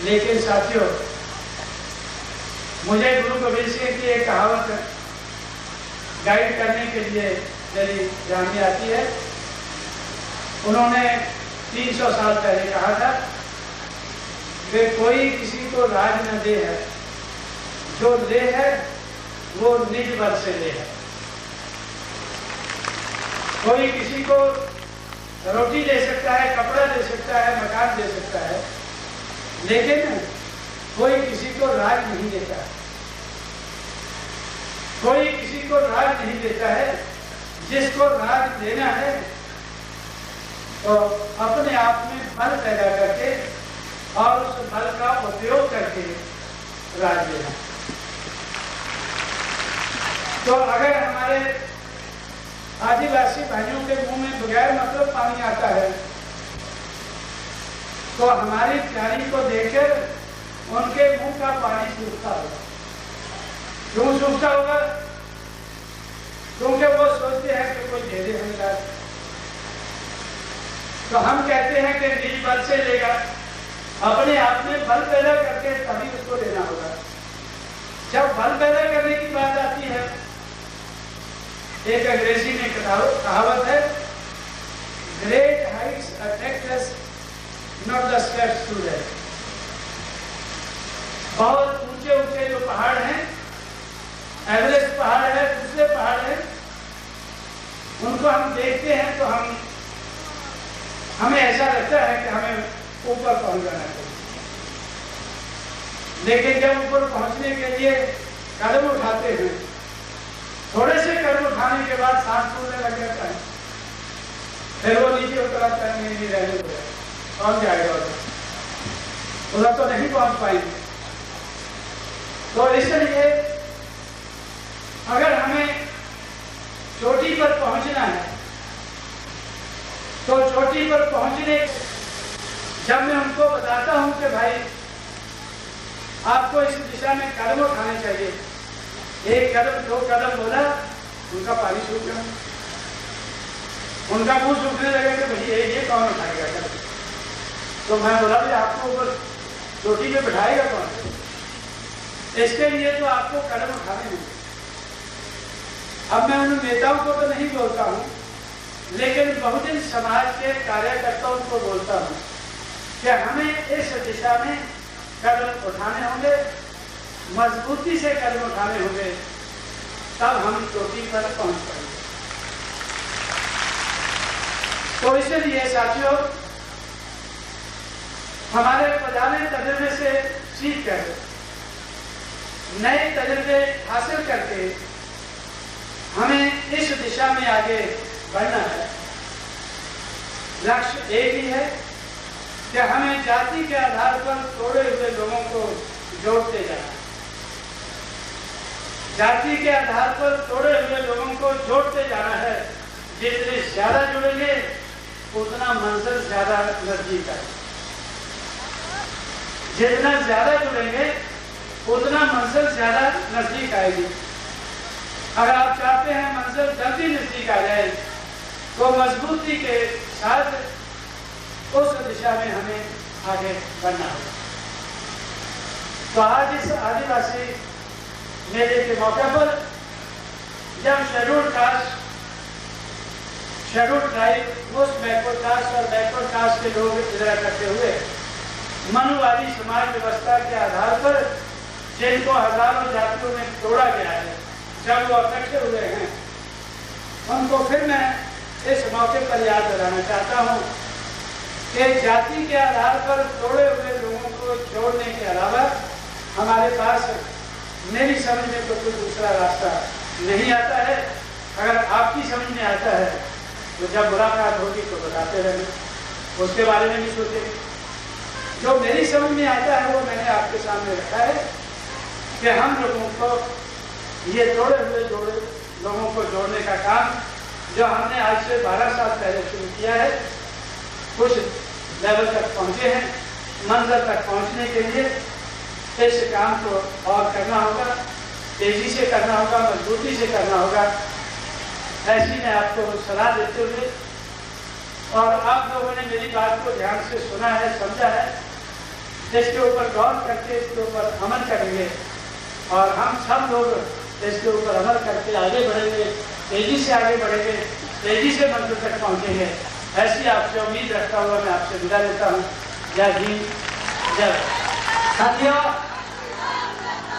लेकिन साथियों, मुझे गुरु कबीर सिंह की एक कहावत गाइड करने के लिए मेरी ध्यान में आती है। उन्होंने 300 साल पहले कहा था कि कोई किसी को राज न दे है, जो ले है वो निज बल से ले है। कोई किसी को रोटी दे सकता है, कपड़ा दे सकता है, मकान दे सकता है, लेकिन कोई किसी को राज नहीं देता। कोई किसी को राज नहीं देता है जिसको राज देना है तो अपने आप में बल पैदा करके और उस बल का उपयोग करके राज देना। तो अगर हमारे आदिवासी भाइयों के मुंह में बगैर मतलब पानी आता है तो हमारी प्यारी को देखकर उनके मुंह का पानी सूखता होगा। क्यों सूखता होगा? क्योंकि वो सोचते हैं कि कोई दे दे हमें। तो हम कहते हैं कि निज बल से लेगा, अपने आप में बल पैदा करके तभी उसको लेना होगा। जब बल पैदा करने की बात आती है, एक अंग्रेजी में कहावत है, great heights attract us, not the steps to them. बहुत ऊंचे ऊंचे जो पहाड़ हैं, एवरेस्ट पहाड़ है, दूसरे पहाड़ है, उनको हम देखते हैं तो हमें ऐसा लगता है कि हमें ऊपर पहुंच जाना चाहिए। लेकिन जब ऊपर पहुंचने के लिए कदम उठाते हैं, थोड़े से कदम उठाने के बाद सांस फूलने लग जाता है, फिर वो नीचे उतर आता है, नहीं रहने दो, कौन जाएगा उधर तो नहीं पहुंच पाएंगे। तो इसलिए अगर हमें चोटी पर पहुंचना है तो चोटी पर पहुंचने जब मैं उनको बताता हूं कि भाई आपको इस दिशा में कदम उठाने चाहिए, एक कदम दो कदम बोला, उनका पानी सूख गया, उनका मुंह सूखने लगा कि भाई ये कौन उठाएगा कदम। तो मैं बोला भाई आपको ऊपर चोटी पे बिठाएगा कौन? इसके लिए तो आपको कदम उठाने होंगे। अब मैं उन नेताओं को तो नहीं बोलता हूं, लेकिन बहुजन समाज के कार्यकर्ताओं को बोलता हूं कि हमें इस दिशा में कदम उठाने होंगे, मजबूती से कदम उठाने होंगे, तब हम चोटी पर पहुंच पाएंगे। तो इसलिए साथियों, हमारे पुराने तजुर्बे से सीख कर नए तजुर्बे हासिल करके हमें इस दिशा में आगे बढ़ना है। लक्ष्य एक ही है कि हमें जाति के आधार पर तोड़े हुए लोगों को जोड़ते जाना है। जाति के आधार पर तोड़े हुए लोगों को जोड़ते जाना है। जितने ज्यादा जुड़ेंगे उतना मंजिल ज्यादा नजदीक आएगी। जितना ज्यादा जुड़ेंगे उतना मंजिल ज्यादा नजदीक आएगी। अगर आप चाहते हैं मंजिल जल्दी नजदीक आ जाए तो मजबूती के साथ उस दिशा में हमें आगे बढ़ना होगा। तो आज इस आदिवासी मेले के मौके पर जब schedule caste, schedule tribe, most backward caste और बैकवर्ड कास्ट के लोग इकट्ठा करते हुए मनुवादी समाज व्यवस्था के आधार पर जिनको हजारों जातियों में तोड़ा गया है, जब वो इकट्ठे हुए हैं, उनको फिर मैं इस मौके पर याद दिलाना चाहता हूँ कि जाति के आधार पर तोड़े हुए लोगों को जोड़ने के अलावा हमारे पास मेरी समझ में तो कोई दूसरा रास्ता नहीं आता है। अगर आपकी समझ में आता है तो जब मुलाकात होगी तो बताते रहना, उसके बारे में भी सोचेंगे। जो मेरी समझ में आता है वो मैंने आपके सामने रखा है कि हम लोगों को ये तोड़े हुए लोगों को जोड़ने का काम जो हमने आज से 12 साल पहले शुरू किया है, कुछ लेवल तक पहुंचे हैं। मंजिल तक पहुंचने के लिए इस काम को और करना होगा, तेजी से करना होगा, मजबूती से करना होगा। ऐसी मैं आपको सलाह देते हुए, और आप लोगों ने मेरी बात को ध्यान से सुना है, समझा है, इसके ऊपर गौर करके इसके ऊपर अमल करेंगे और हम सब लोग इसके ऊपर अमल करके आगे बढ़ेंगे, तेजी से आगे बढ़ेंगे, तेजी से मंजिल तक पहुंचेंगे। ऐसी आपसे उम्मीद रखता हुआ मैं आपसे विदा लेता हूँ। जय हिंद, जय भारत। साथियों,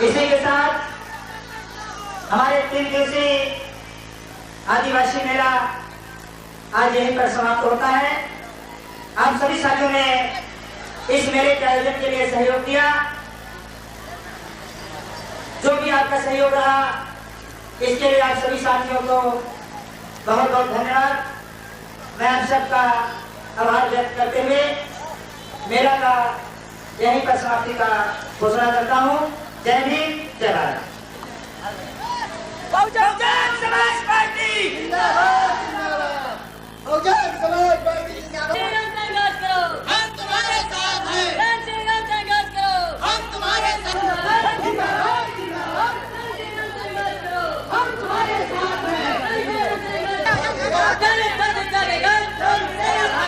इसी के साथ हमारे 3 दिवसीय आदिवासी मेला आज यहीं पर समाप्त होता है। आप सभी साथियों ने इस मेले के आयोजन के लिए सहयोग दिया। जो भी आपका सहयोग रहा, इसके लिए आप सभी साथियों को बहुत बहुत धन्यवाद। मैं आप सबका आभार व्यक्त करते हुए मेला का यहीं पर समाप्ति का घोषणा करता हूँ। जय भीम, जय भारत।